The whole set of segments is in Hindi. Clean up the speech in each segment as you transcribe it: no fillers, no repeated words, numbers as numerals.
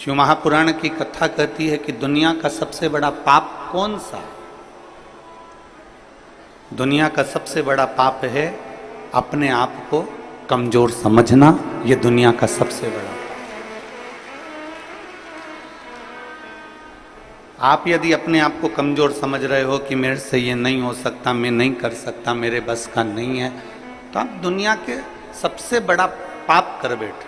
शिव महापुराण की कथा कहती है कि दुनिया का सबसे बड़ा पाप कौन सा है? दुनिया का सबसे बड़ा पाप है अपने आप को कमजोर समझना। यह दुनिया का सबसे बड़ा पाप। आप यदि अपने आप को कमजोर समझ रहे हो कि मेरे से ये नहीं हो सकता, मैं नहीं कर सकता, मेरे बस का नहीं है, तो आप दुनिया के सबसे बड़ा पाप कर बैठे।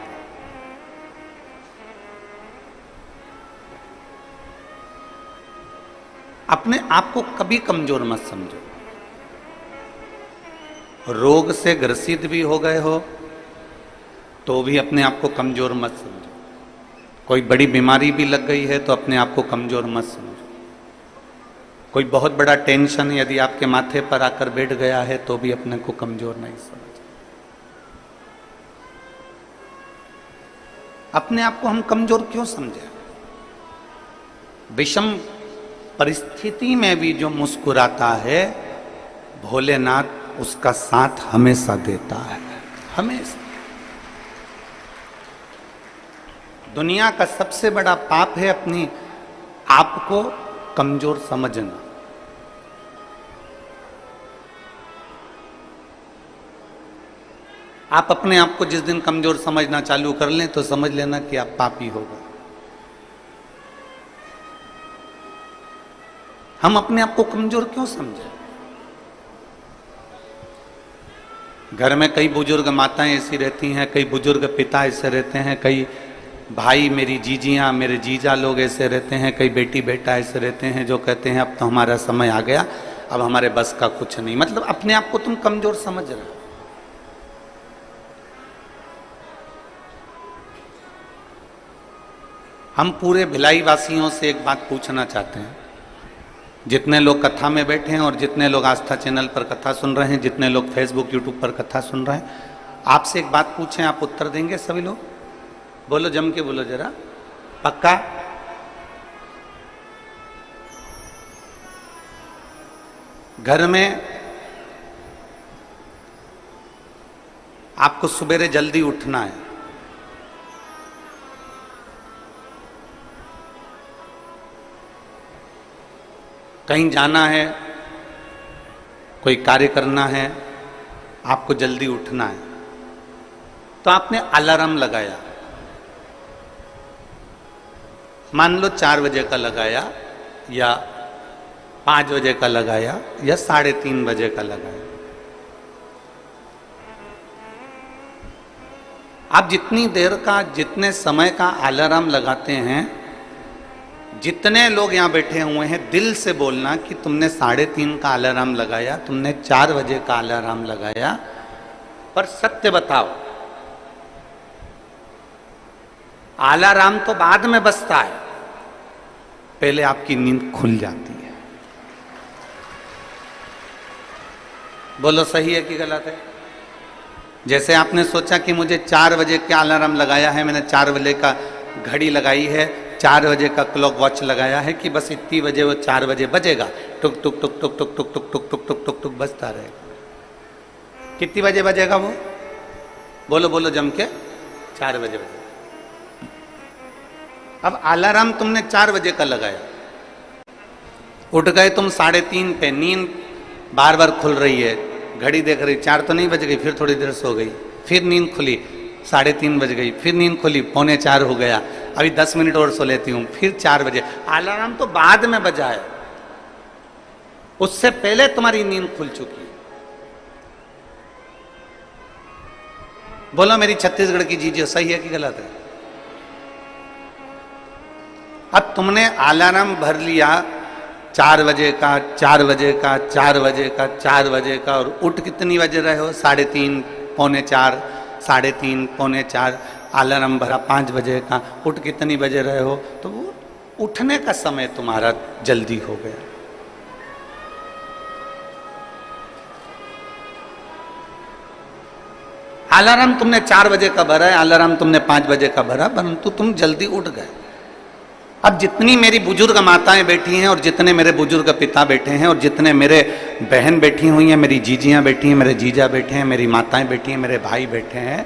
अपने आप को कभी कमजोर मत समझो। रोग से ग्रसित भी हो गए हो तो भी अपने आप को कमजोर मत समझो। कोई बड़ी बीमारी भी लग गई है तो अपने आप को कमजोर मत समझो। कोई बहुत बड़ा टेंशन यदि आपके माथे पर आकर बैठ गया है तो भी अपने को कमजोर नहीं समझो। अपने आप को हम कमजोर क्यों समझे? विषम परिस्थिति में भी जो मुस्कुराता है भोलेनाथ उसका साथ हमेशा देता है, हमेशा। दुनिया का सबसे बड़ा पाप है अपनी आप को कमजोर समझना। आप अपने आप को जिस दिन कमजोर समझना चालू कर लें तो समझ लेना कि आप पापी हो गए। हम अपने आप को कमजोर क्यों समझे? घर में कई बुजुर्ग माताएं ऐसी रहती हैं, कई बुजुर्ग पिता ऐसे रहते हैं, कई भाई मेरी जीजियां मेरे जीजा लोग ऐसे रहते हैं, कई बेटी बेटा ऐसे रहते हैं जो कहते हैं अब तो हमारा समय आ गया, अब हमारे बस का कुछ नहीं। मतलब अपने आप को तुम कमजोर समझ रहे हो। हम पूरे भिलाई वासियों से एक बात पूछना चाहते हैं, जितने लोग कथा में बैठे हैं और जितने लोग आस्था चैनल पर कथा सुन रहे हैं, जितने लोग फेसबुक यूट्यूब पर कथा सुन रहे हैं, आपसे एक बात पूछें, आप उत्तर देंगे सभी लोग? बोलो, जम के बोलो जरा, पक्का? घर में आपको सुबेरे जल्दी उठना है, कहीं जाना है, कोई कार्य करना है, आपको जल्दी उठना है, तो आपने अलार्म लगाया। मान लो 4 बजे का लगाया या 5 बजे का लगाया या 3:30 बजे का लगाया। आप जितनी देर का, जितने समय का अलार्म लगाते हैं, जितने लोग यहां बैठे हुए हैं, दिल से बोलना कि तुमने 3:30 का अलार्म लगाया, तुमने 4 बजे का अलार्म लगाया, पर सत्य बताओ, अलार्म तो बाद में बजता है, पहले आपकी नींद खुल जाती है। बोलो सही है कि गलत है? जैसे आपने सोचा कि मुझे 4 बजे का अलार्म लगाया है, मैंने 4 बजे का घड़ी लगाई है, 4 बजे का क्लॉक वॉच लगाया है कि बस इतनी बजे वो 4 बजे बजेगा, टुक टुक टुक टुक टुक टुक टुक टुक टुक टुक टुक टुक बजता रहेगा। कितनी बजे बजेगा वो? बोलो बोलो जम के, 4 बजे बजेगा। अब अलार्म तुमने 4 बजे का लगाया, उठ गए तुम 3:30 पे, नींद बार बार खुल रही है, घड़ी देख रही, 4 तो नहीं बज गई, फिर थोड़ी देर सो गई, फिर नींद खुली, 3:30 बज गई, फिर नींद खुली, 3:45 हो गया, अभी 10 मिनट और सो लेती हूं, फिर 4 बजे। अलार्म तो बाद में बजा है, उससे पहले तुम्हारी नींद खुल चुकी है। बोलो मेरी छत्तीसगढ़ की जीजियो, सही है कि गलत है? अब तुमने अलार्म भर लिया 4 बजे का, 4 बजे का, 4 बजे का, 4 बजे का, और उठ कितनी बजे रहे हो? 3:30, 3:45, 3:30, 3:45, अलार्म भरा 5 बजे का, उठ कितनी बजे रहे हो? तो वो उठने का समय तुम्हारा जल्दी हो गया। अलार्म तुमने 4 बजे का भरा है, अलार्म तुमने 5 बजे का भरा, परंतु तुम जल्दी उठ गए। अब जितनी मेरी बुजुर्ग माताएं बैठी हैं और जितने मेरे बुजुर्ग पिता बैठे हैं और जितने मेरे बहन बैठी हुई हैं, मेरी जीजियां बैठी हैं, मेरे जीजा बैठे हैं, मेरी माताएं बैठी हैं, मेरे भाई बैठे हैं,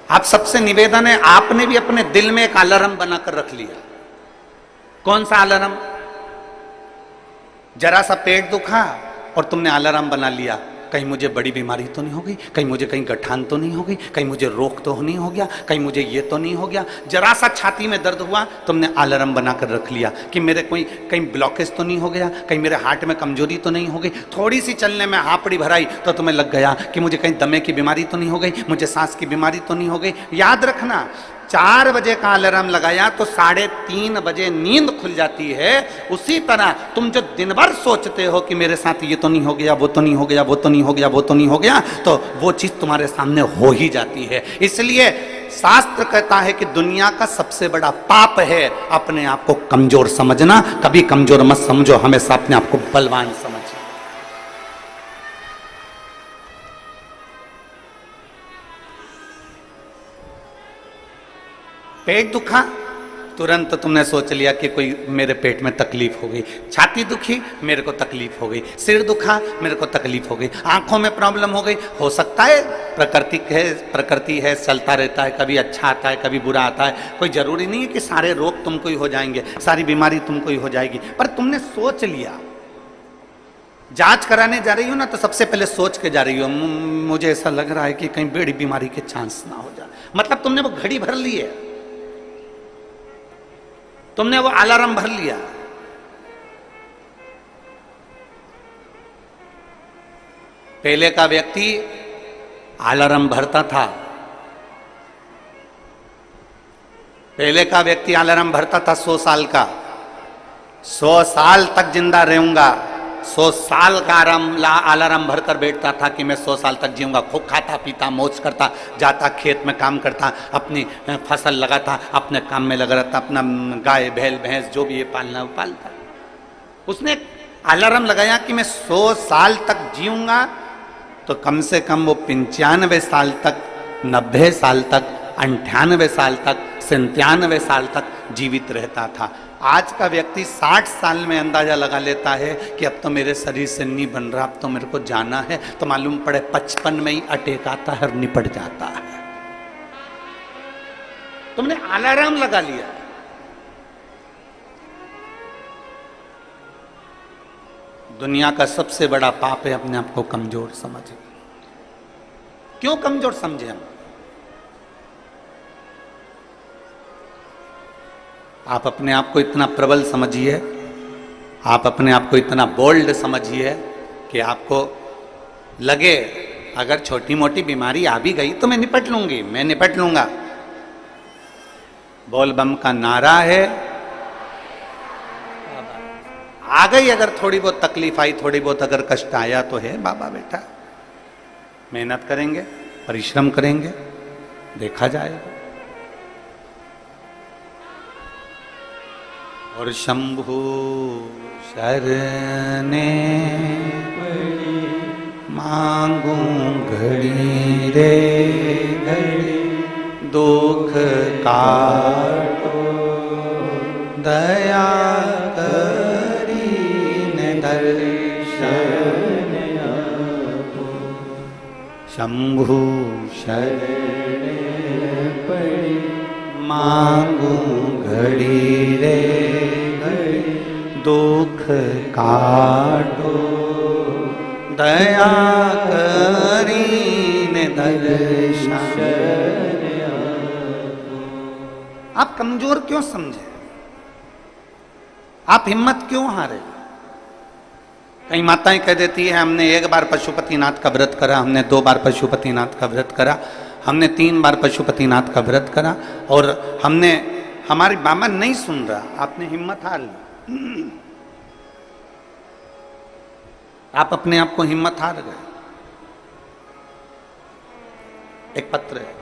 आप सबसे निवेदन है, आपने भी अपने दिल में एक अलार्म बनाकर रख लिया। कौन सा अलार्म? जरा सा पेट दुखा और तुमने अलार्म बना लिया, कहीं मुझे बड़ी बीमारी तो नहीं हो गई, कहीं मुझे कहीं गठान तो नहीं हो गई, कहीं मुझे रोग तो नहीं हो गया, कहीं मुझे ये तो नहीं हो गया। जरा सा छाती में दर्द हुआ, तुमने अलार्म बनाकर रख लिया कि मेरे कोई कहीं ब्लॉकेज तो नहीं हो गया, कहीं मेरे हार्ट में कमजोरी तो नहीं हो गई। थोड़ी सी चलने में हापड़ी भराई तो तुम्हें लग गया कि मुझे कहीं दमे की बीमारी तो नहीं हो गई, मुझे सांस की बीमारी तो नहीं हो गई। याद रखना, 4 बजे का अलार्म लगाया तो 3:30 बजे नींद खुल जाती है। उसी तरह तुम जो दिन भर सोचते हो कि मेरे साथ ये तो नहीं हो गया, वो तो नहीं हो गया, वो तो नहीं हो गया, वो तो नहीं हो गया, तो वो चीज तुम्हारे सामने हो ही जाती है। इसलिए शास्त्र कहता है कि दुनिया का सबसे बड़ा पाप है अपने आप को कमजोर समझना। कभी कमजोर मत समझो, हमेशा अपने आप को बलवान समझो। पेट दुखा, तुरंत तुमने सोच लिया कि कोई मेरे पेट में तकलीफ हो गई। छाती दुखी, मेरे को तकलीफ हो गई। सिर दुखा, मेरे को तकलीफ हो गई। आंखों में प्रॉब्लम हो गई। हो सकता है प्रकृति है, चलता रहता है, कभी अच्छा आता है, कभी बुरा आता है। कोई जरूरी नहीं है कि सारे रोग तुमको ही हो जाएंगे, सारी बीमारी तुमको ही हो जाएगी। पर तुमने सोच लिया, जांच कराने जा रही हो ना, तो सबसे पहले सोच के जा रही हो, मुझे ऐसा लग रहा है कि कहीं बड़ी बीमारी के चांस ना हो जाए। मतलब तुमने वो घड़ी भर ली है, तुमने वो अलार्म भर लिया। पहले का व्यक्ति अलार्म भरता था, पहले का व्यक्ति अलार्म भरता था 100 साल का, 100 साल तक जिंदा रहूंगा, 100 साल का अलार्म भरकर बैठता था कि मैं 100 साल तक जीऊंगा। खूब खाता पीता मौज करता, जाता खेत में काम करता, अपनी फसल लगाता, अपने काम में लगा रहता, अपना गाय बैल भैंस जो भी ये पालना वो पालता। उसने अलार्म लगाया कि मैं 100 साल तक जीऊंगा, तो कम से कम वो 95 साल तक, 90 साल तक, 98 साल तक, 97 साल तक जीवित रहता था। आज का व्यक्ति 60 साल में अंदाजा लगा लेता है कि अब तो मेरे शरीर से नहीं बन रहा, अब तो मेरे को जाना है, तो मालूम पड़े 55 में ही अटैक आता है और निपट जाता है। तुमने अलार्म लगा लिया। दुनिया का सबसे बड़ा पाप है अपने आप को कमजोर समझे। क्यों कमजोर समझे हम? आप अपने आप को इतना प्रबल समझिए, आप अपने आप को इतना बोल्ड समझिए कि आपको लगे अगर छोटी मोटी बीमारी आ भी गई तो मैं निपट लूंगी, मैं निपट लूंगा। बोल बम का नारा है, आ गई अगर थोड़ी बहुत तकलीफ आई, थोड़ी बहुत अगर कष्ट आया तो है बाबा बेटा, मेहनत करेंगे, परिश्रम करेंगे, देखा जाएगा। और शंभु शरणे मांगू घड़ी रे घड़ी, दुख काटो दया करी ने दर्शन आपो। शंभु शरणे पड़ी मांगू घड़ी रे घड़ी, दुख काटो दया करीने दर्शन। आप कमजोर क्यों समझे? आप हिम्मत क्यों हारे? कई माताएं कह देती है हमने 1 बार पशुपतिनाथ का व्रत करा, हमने 2 बार पशुपतिनाथ का व्रत करा, हमने 3 बार पशुपतिनाथ का व्रत करा और हमने, हमारी बाबा नहीं सुन रहा। आपने हिम्मत हार ली, आप अपने आप को हिम्मत हार गए। एक पत्र है,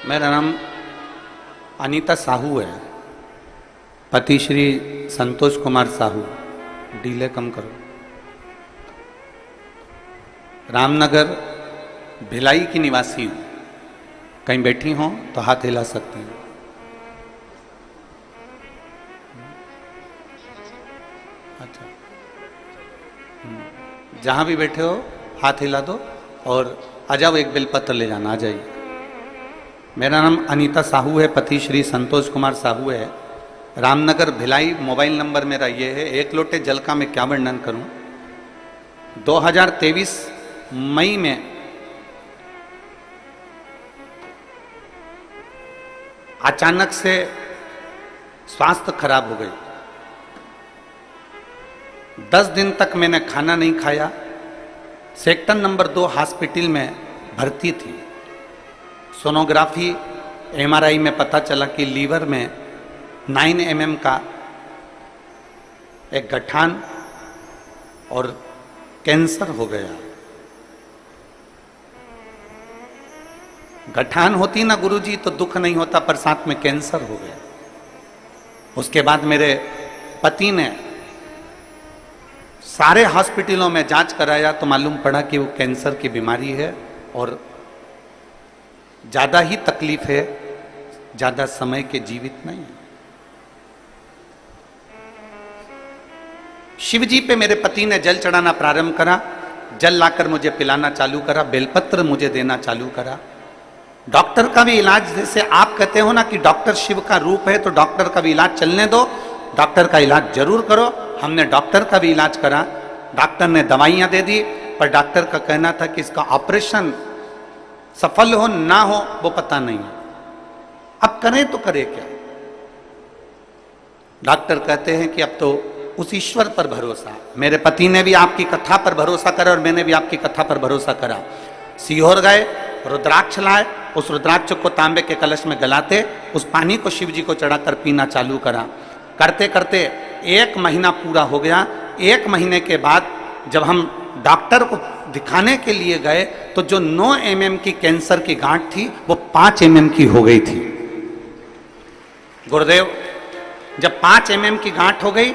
मेरा नाम अनीता साहू है, पति श्री संतोष कुमार साहू। डीले कम करो। रामनगर भिलाई की निवासी हूँ। कहीं बैठी हो तो हाथ हिला सकती हैं। अच्छा, जहाँ भी बैठे हो हाथ हिला दो और आ जाओ, एक बेलपत्र ले जाना। आ जाइए। मेरा नाम अनीता साहू है, पति श्री संतोष कुमार साहू है। रामनगर भिलाई। मोबाइल नंबर मेरा ये है। एक लोटे जल का मैं क्या वर्णन करूं। 2023 मई में अचानक से स्वास्थ्य खराब हो गई। 10 दिन तक मैंने खाना नहीं खाया। सेक्टर नंबर 2 हॉस्पिटल में भर्ती थी। सोनोग्राफी MRI में पता चला कि लीवर में 9 mm का एक गठान और कैंसर हो गया। गठान होती ना गुरुजी तो दुख नहीं होता, पर साथ में कैंसर हो गया। उसके बाद मेरे पति ने सारे हॉस्पिटलों में जांच कराया तो मालूम पड़ा कि वो कैंसर की बीमारी है और ज़्यादा ही तकलीफ है, ज़्यादा समय के जीवित नहीं है। शिव जी पे मेरे पति ने जल चढ़ाना प्रारंभ करा। जल लाकर मुझे पिलाना चालू करा, बेलपत्र मुझे देना चालू करा। डॉक्टर का भी इलाज, जैसे आप कहते हो ना कि डॉक्टर शिव का रूप है, तो डॉक्टर का भी इलाज चलने दो, डॉक्टर का इलाज जरूर करो। हमने डॉक्टर का भी इलाज करा। डॉक्टर ने दवाइयां दे दी, पर डॉक्टर का कहना था कि इसका ऑपरेशन सफल हो ना हो वो पता नहीं है। अब करें तो करें क्या। डॉक्टर कहते हैं कि अब तो उस ईश्वर पर भरोसा। मेरे पति ने भी आपकी कथा पर भरोसा करा और मैंने भी आपकी कथा पर भरोसा करा। सीहोर गए, रुद्राक्ष लाए, उस रुद्राक्ष को तांबे के कलश में गलाते, उस पानी को शिव जी को चढ़ाकर पीना चालू करा। करते करते 1 महीना पूरा हो गया। 1 महीने के बाद जब हम डॉक्टर को दिखाने के लिए गए तो जो 9 mm की कैंसर की गांठ थी वो 5 mm की हो गई थी। गुरुदेव, जब 5 mm की गांठ हो गई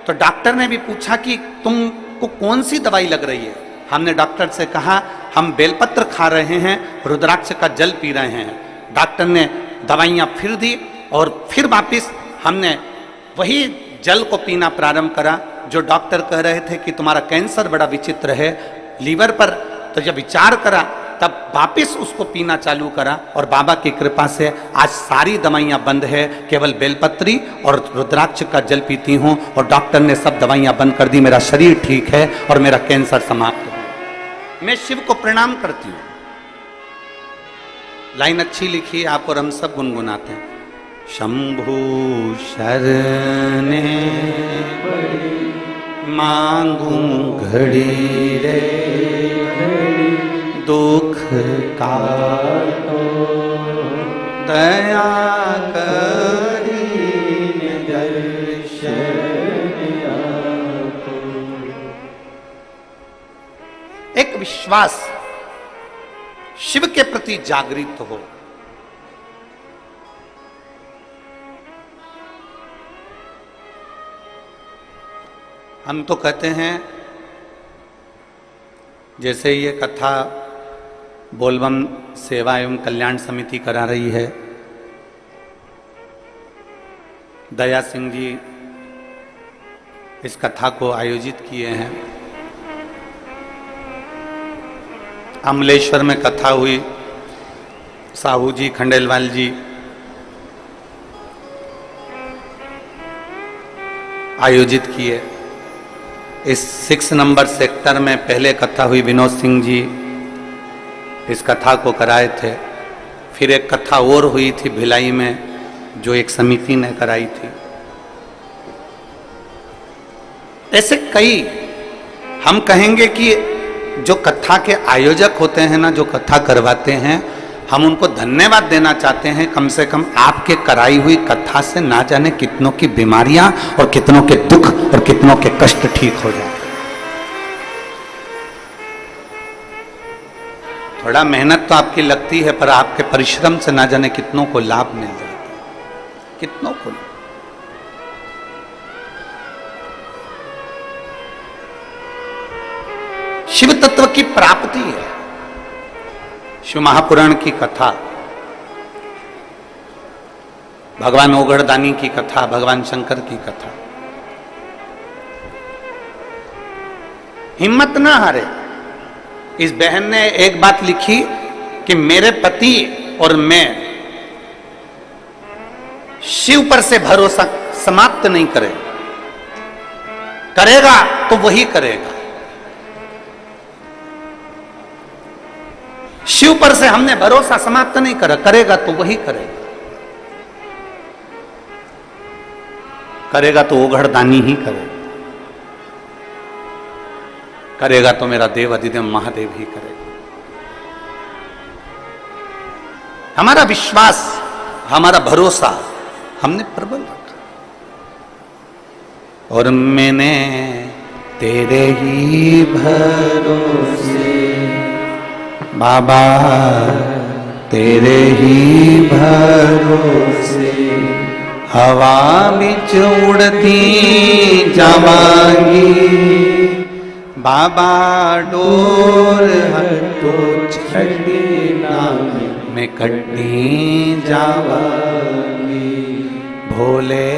तो डॉक्टर ने भी पूछा कि तुमको कौन सी दवाई लग रही है। हमने डॉक्टर से कहा हम बेलपत्र खा रहे हैं, रुद्राक्ष का जल पी रहे हैं। डॉक्टर ने दवाइयाँ फिर दी और फिर वापिस हमने वही जल को पीना प्रारंभ करा। जो डॉक्टर कह रहे थे कि तुम्हारा कैंसर बड़ा विचित्र है लीवर पर, तो जब विचार करा तब वापिस उसको पीना चालू करा और बाबा की कृपा से आज सारी दवाइयाँ बंद है, केवल बेलपत्री और रुद्राक्ष का जल पीती हूँ और डॉक्टर ने सब दवाइयाँ बंद कर दी। मेरा शरीर ठीक है और मेरा कैंसर समाप्त हो। मैं शिव को प्रणाम करती हूँ। लाइन अच्छी लिखी है आप और हम सब गुनगुनाते हैं। शंभु शरणे मांगू घड़ी रे, दुख काटो दया करी दर्शन आपो। एक विश्वास शिव के प्रति जागृत हो। हम तो कहते हैं, जैसे ये कथा बोलबम सेवा एवं कल्याण समिति करा रही है, दया सिंह जी इस कथा को आयोजित किए हैं। अमलेश्वर में कथा हुई, साहू जी खंडेलवाल जी आयोजित किए। इस 6 नंबर सेक्टर में पहले कथा हुई, विनोद सिंह जी इस कथा को कराए थे। फिर एक कथा और हुई थी भिलाई में, जो एक समिति ने कराई थी। ऐसे कई हम कहेंगे कि जो कथा के आयोजक होते हैं ना, जो कथा करवाते हैं, हम उनको धन्यवाद देना चाहते हैं। कम से कम आपके कराई हुई कथा से ना जाने कितनों की बीमारियां और कितनों के दुख और कितनों के कष्ट ठीक हो जाए। थोड़ा मेहनत तो आपकी लगती है, पर आपके परिश्रम से ना जाने कितनों को लाभ मिल जाता है, कितनों को। शिव तत्व की प्राप्ति है शिव महापुराण की कथा, भगवान ओगड़दानी की कथा, भगवान शंकर की कथा। हिम्मत ना हारे। इस बहन ने एक बात लिखी कि मेरे पति और मैं शिव पर से भरोसा समाप्त नहीं करें, करेगा तो वही करेगा। शिव पर से हमने भरोसा समाप्त नहीं करा, करेगा तो वही करेगा, करेगा तो ओगड़दानी ही करेगा, करेगा तो मेरा देव अधिदेव महादेव ही करेगा। हमारा विश्वास, हमारा भरोसा हमने प्रबल रखा। और मैंने तेरे ही भरोसे बाबा, तेरे ही भरोसे हवा बिच उड़ती जावांगी, बाबा डोर हटो छड़ना मैं कटी जावांगी, भोले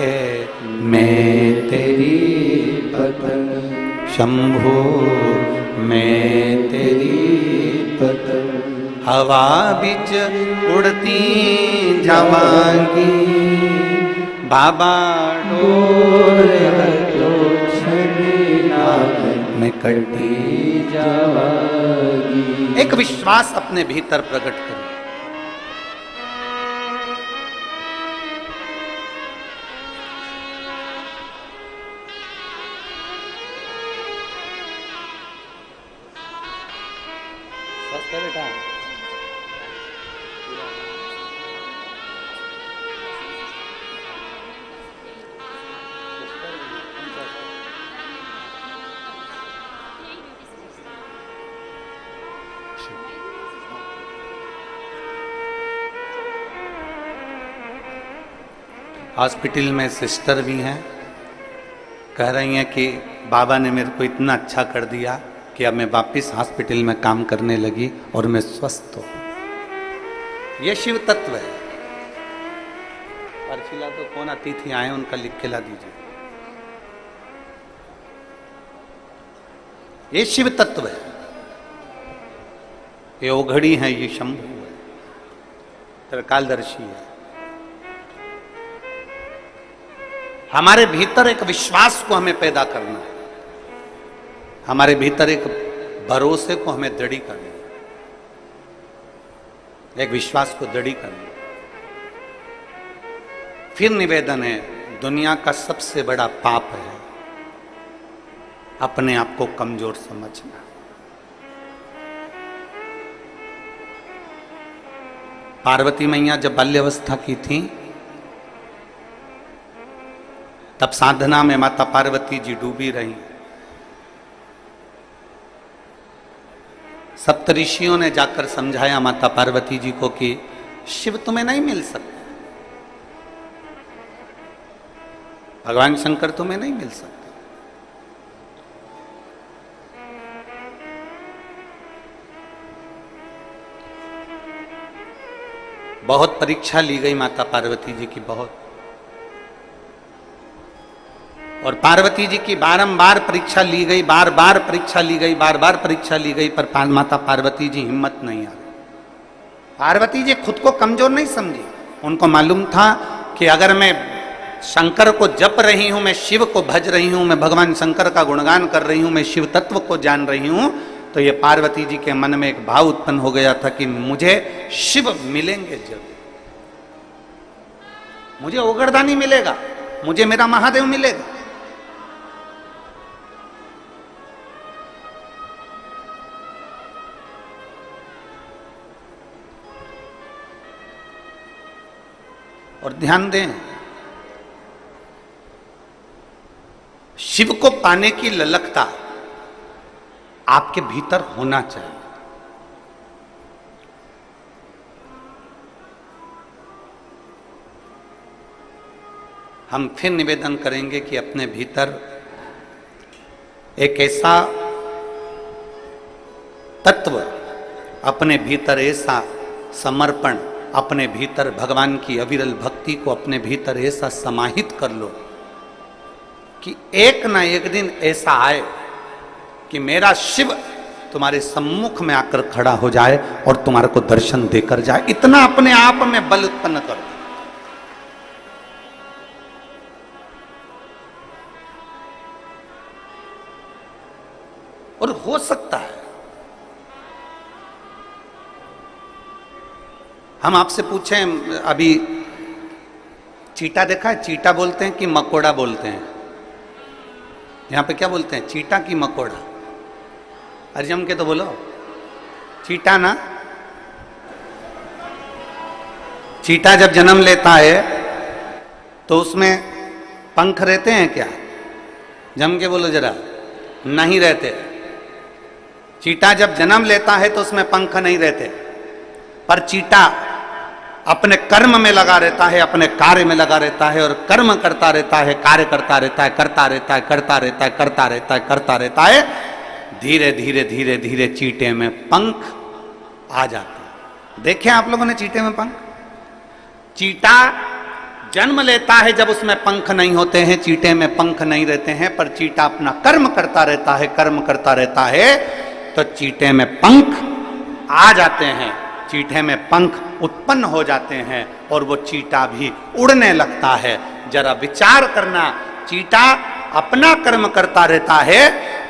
मैं तेरी पतंग, शंभो मैं तेरी पतंग, हवा बिच उड़ती जावांगी, बाबा डोर हटो छड़ना मैं कटी जावांगी। एक विश्वास अपने भीतर प्रकट करें। बेटा हॉस्पिटल में सिस्टर भी हैं, कह रही हैं कि बाबा ने मेरे को इतना अच्छा कर दिया कि अब मैं वापस हॉस्पिटल में काम करने लगी और मैं स्वस्थ हूं। ये शिव तत्व है। परचिला तो कौन अतिथि आए उनका लिख के ला दीजिए। ये शिव तत्व है, ये ओघड़ी है, ये शंभु है, त्रिकालदर्शी है। हमारे भीतर एक विश्वास को हमें पैदा करना है, हमारे भीतर एक भरोसे को हमें दृढ़ करना है, एक विश्वास को दृढ़ करना है। फिर निवेदन है, दुनिया का सबसे बड़ा पाप है अपने आप को कमजोर समझना। पार्वती मैया जब बाल्यावस्था की थी तब साधना में माता पार्वती जी डूबी रही। सप्तऋषियों ने जाकर समझाया माता पार्वती जी को कि शिव तुम्हें नहीं मिल सकते, भगवान शंकर तुम्हें नहीं मिल सकते। बहुत परीक्षा ली गई माता पार्वती जी की, बहुत, और पार्वती जी की बारंबार परीक्षा ली गई, बार बार परीक्षा ली गई, बार बार परीक्षा ली गई, पर माता पार्वती जी हिम्मत नहीं आ रही। पार्वती जी खुद को कमजोर नहीं समझी, उनको मालूम था कि अगर मैं शंकर को जप रही हूं, मैं शिव को भज रही हूं, मैं भगवान शंकर का गुणगान कर रही हूं, मैं शिव तत्व को जान रही हूं, तो ये पार्वती जी के मन में एक भाव उत्पन्न हो गया था कि मुझे शिव मिलेंगे जरूर, मुझे ओगड़दानी मिलेगा, मुझे मेरा महादेव मिलेगा। और ध्यान दें, शिव को पाने की ललकता आपके भीतर होना चाहिए। हम फिर निवेदन करेंगे कि अपने भीतर एक ऐसा तत्व, अपने भीतर ऐसा समर्पण, अपने भीतर भगवान की अविरल भक्ति को अपने भीतर ऐसा समाहित कर लो कि एक ना एक दिन ऐसा आए कि मेरा शिव तुम्हारे सम्मुख में आकर खड़ा हो जाए और तुम्हारे को दर्शन देकर जाए। इतना अपने आप में बल उत्पन्न कर दो। और हो सकता है। हम आपसे पूछें, अभी चीटा देखा है? चीटा बोलते हैं कि मकोड़ा बोलते हैं? यहां पे क्या बोलते हैं, चीटा की मकोड़ा? अरे जम के तो बोलो, चीटा ना। चीटा जब जन्म लेता है तो उसमें पंख रहते हैं क्या? जम के बोलो जरा। नहीं रहते। चीटा जब जन्म लेता है तो उसमें पंख नहीं रहते, पर चीटा अपने कर्म में लगा रहता है, अपने कार्य में लगा रहता है और कर्म करता रहता है, कार्य करता रहता है, करता रहता है, करता रहता है, करता रहता है, करता रहता है। धीरे धीरे धीरे धीरे चीटे में पंख आ जाते हैं। देखे आप लोगों ने चीटे में पंख? चीटा जन्म लेता है जब उसमें पंख नहीं होते हैं, चीटे में पंख नहीं रहते हैं, पर चीटा अपना कर्म करता रहता है, कर्म करता रहता है, तो चीटे में पंख आ जाते हैं, चीटे में पंख उत्पन्न हो जाते हैं और वो चीटा भी उड़ने लगता है। जरा विचार करना, चीटा अपना कर्म करता रहता है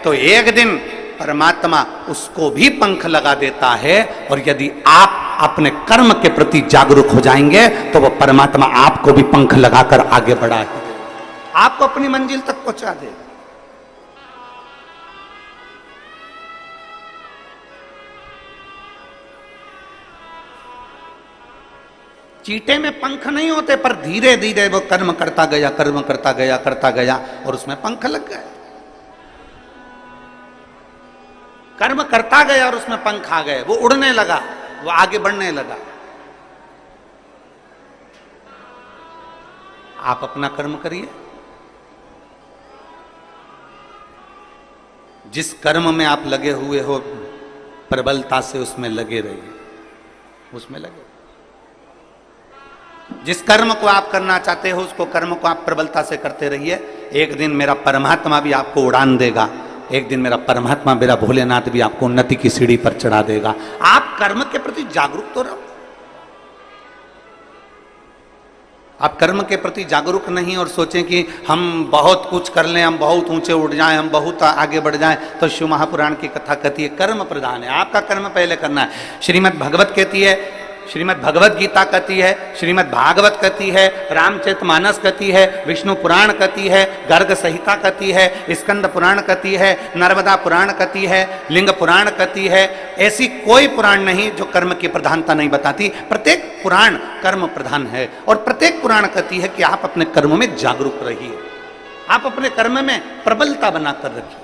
तो एक दिन परमात्मा उसको भी पंख लगा देता है, और यदि आप अपने कर्म के प्रति जागरूक हो जाएंगे तो वो परमात्मा आपको भी पंख लगाकर आगे बढ़ा है, आपको अपनी मंजिल तक पहुंचा देगा। चीटे में पंख नहीं होते, पर धीरे धीरे वो कर्म करता गया, कर्म करता गया, करता गया और उसमें पंख लग गए। कर्म करता गया और उसमें पंख आ गए, वो उड़ने लगा, वो आगे बढ़ने लगा। आप अपना कर्म करिए, जिस कर्म में आप लगे हुए हो प्रबलता से उसमें लगे रहिए, उसमें लगे। जिस कर्म को आप करना चाहते हो उसको कर्म को आप प्रबलता से करते रहिए। एक दिन मेरा परमात्मा भी आपको उड़ान देगा, एक दिन मेरा परमात्मा, मेरा भोलेनाथ भी आपको उन्नति की सीढ़ी पर चढ़ा देगा। आप कर्म के प्रति जागरूक तो रहो। आप कर्म के प्रति जागरूक नहीं और सोचें कि हम बहुत कुछ कर लें, हम बहुत ऊंचे उठ जाएं, हम बहुत आगे बढ़ जाएं, तो शिव महापुराण की कथा कहती है कर्म प्रधान है, आपका कर्म पहले करना है। श्रीमद् भगवत कहती है, श्रीमद् भगवत गीता कहती है, श्रीमद् भागवत कहती है, रामचरितमानस कहती है, विष्णु पुराण कहती है, गर्ग संहिता कहती है, स्कंद पुराण कहती है, नर्मदा पुराण कहती है, लिंग पुराण कहती है। ऐसी कोई पुराण नहीं जो कर्म की प्रधानता नहीं बताती। प्रत्येक पुराण कर्म प्रधान है और प्रत्येक पुराण कहती है कि आप अपने कर्म में जागरूक रहिए, आप अपने कर्म में प्रबलता बनाकर रखिए।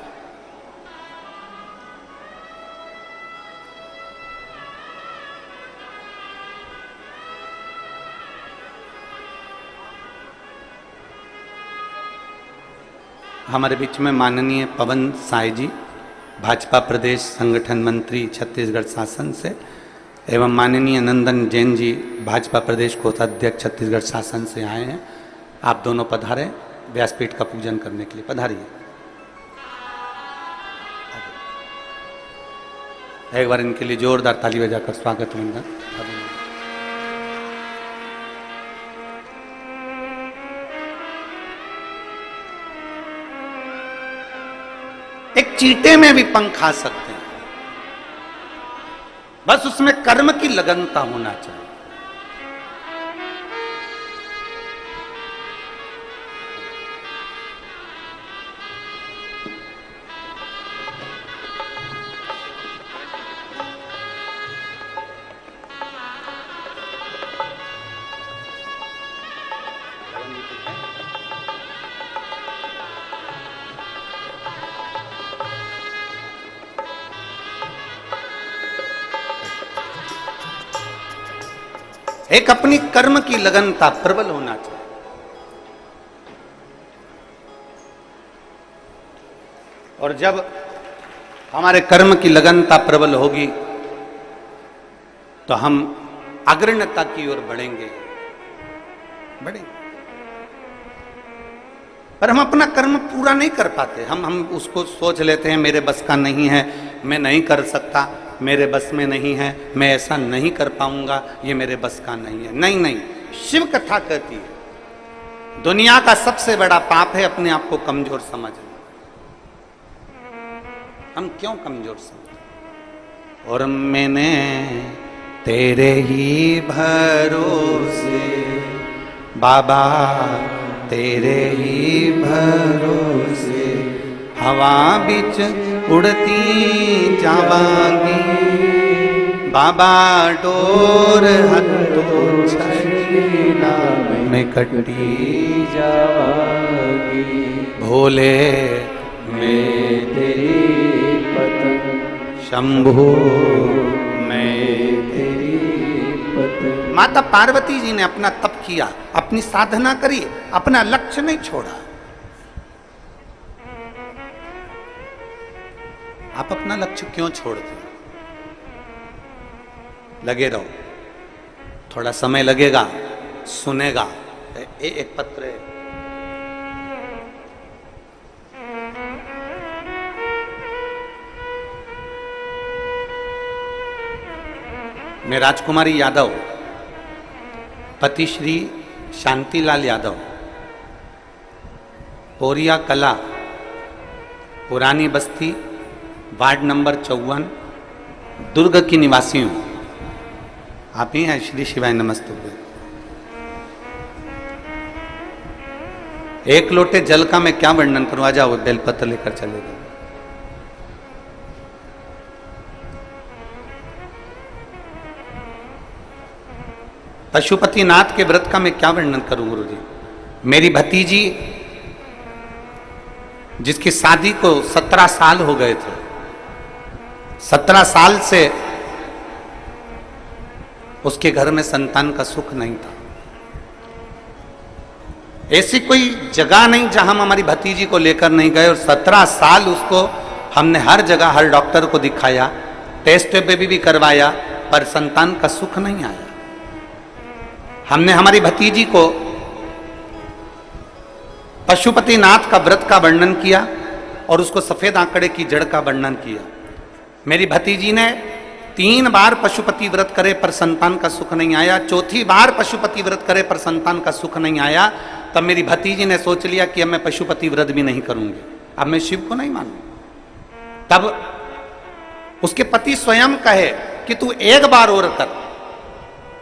हमारे बीच में माननीय पवन साय जी, भाजपा प्रदेश संगठन मंत्री छत्तीसगढ़ शासन से, एवं माननीय नंदन जैन जी, भाजपा प्रदेश कोषाध्यक्ष छत्तीसगढ़ शासन से आए हैं। आप दोनों पधारें, व्यासपीठ का पूजन करने के लिए पधारिए। एक बार इनके लिए जोरदार ताली बजाकर स्वागत वंदन। एक चीटे में भी पंख आ सकते हैं, बस उसमें कर्म की लगनता होना चाहिए। एक अपनी कर्म की लगनता प्रबल होना चाहिए। और जब हमारे कर्म की लगनता प्रबल होगी तो हम अग्रणता की ओर बढ़ेंगे। पर हम अपना कर्म पूरा नहीं कर पाते। हम उसको सोच लेते हैं मेरे बस का नहीं है, मैं नहीं कर सकता, मेरे बस में नहीं है, मैं ऐसा नहीं कर पाऊंगा, ये मेरे बस का नहीं है। नहीं नहीं, शिव कथा कहती है दुनिया का सबसे बड़ा पाप है अपने आप को कमजोर समझना। हम क्यों कमजोर समझते? और मैंने तेरे ही भरोसे बाबा, तेरे ही भरोसे हवा बिच उड़ती जावांगी बाबा, डोर हथों छकीला में कटी जावांगी। भोले मैं तेरी पतंग, शंभू मैं तेरी पतंग। माता पार्वती जी ने अपना तप किया, अपनी साधना करी, अपना लक्ष्य नहीं छोड़ा। आप अपना लक्ष्य क्यों छोड़ते? लगे रहो, थोड़ा समय लगेगा, सुनेगा। एक पत्र है, मैं राजकुमारी यादव, पति श्री शांतिलाल यादव, पोरिया कला, पुरानी बस्ती, वार्ड नंबर 54, दुर्ग की निवासी हूं। आप ही हैं? श्री शिवाय नमस्तुभ्यं। एक लोटे जल का मैं क्या वर्णन करूं? आ जाओ, बेलपत्र लेकर चले गए। पशुपतिनाथ के व्रत का मैं क्या वर्णन करूं गुरु जी? मेरी भतीजी जिसकी शादी को 17 साल हो गए थे, 17 साल से उसके घर में संतान का सुख नहीं था। ऐसी कोई जगह नहीं जहां हम हमारी भतीजी को लेकर नहीं गए, और 17 साल उसको हमने हर जगह हर डॉक्टर को दिखाया, टेस्ट बेबी भी करवाया, पर संतान का सुख नहीं आया। हमने हमारी भतीजी को पशुपतिनाथ का व्रत का वर्णन किया और उसको सफेद आंकड़े की जड़ का वर्णन किया। मेरी भतीजी ने 3 बार पशुपति व्रत करे पर संतान का सुख नहीं आया। चौथी बार पशुपति व्रत करे पर संतान का सुख नहीं आया। तब मेरी भतीजी ने सोच लिया कि अब मैं पशुपति व्रत भी नहीं करूंगी, अब मैं शिव को नहीं मानूंगी। तब उसके पति स्वयं कहे कि तू एक बार और कर।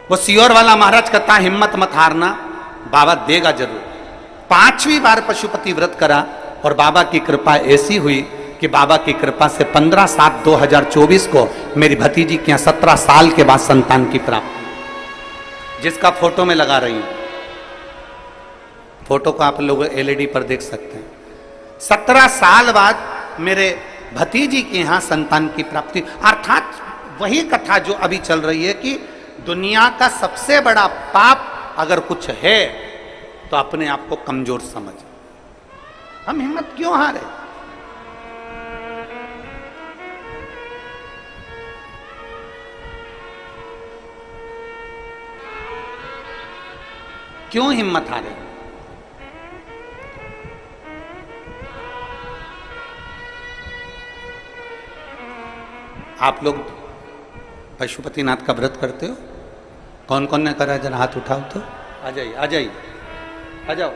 वो सियोर वाला महाराज कहता हिम्मत मत हारना, बाबा देगा जरूर। 5वीं बार पशुपति व्रत करा और बाबा की कृपा ऐसी हुई कि बाबा की कृपा से 15/7/2024 को मेरी भतीजी के यहाँ 17 साल के बाद संतान की प्राप्ति, जिसका फोटो में लगा रही हूं। फोटो को आप लोग LED पर देख सकते हैं। 17 साल बाद मेरे भतीजी के यहाँ संतान की प्राप्ति। अर्थात वही कथा जो अभी चल रही है कि दुनिया का सबसे बड़ा पाप अगर कुछ है तो अपने आप को कमजोर समझ। हम हिम्मत क्यों हारे? क्यों हिम्मत हारे? आप लोग पशुपतिनाथ का व्रत करते हो? कौन कौन ने करा? जरा हाथ उठाओ तो। आ जाइए, आ जाइए, आ जाओ,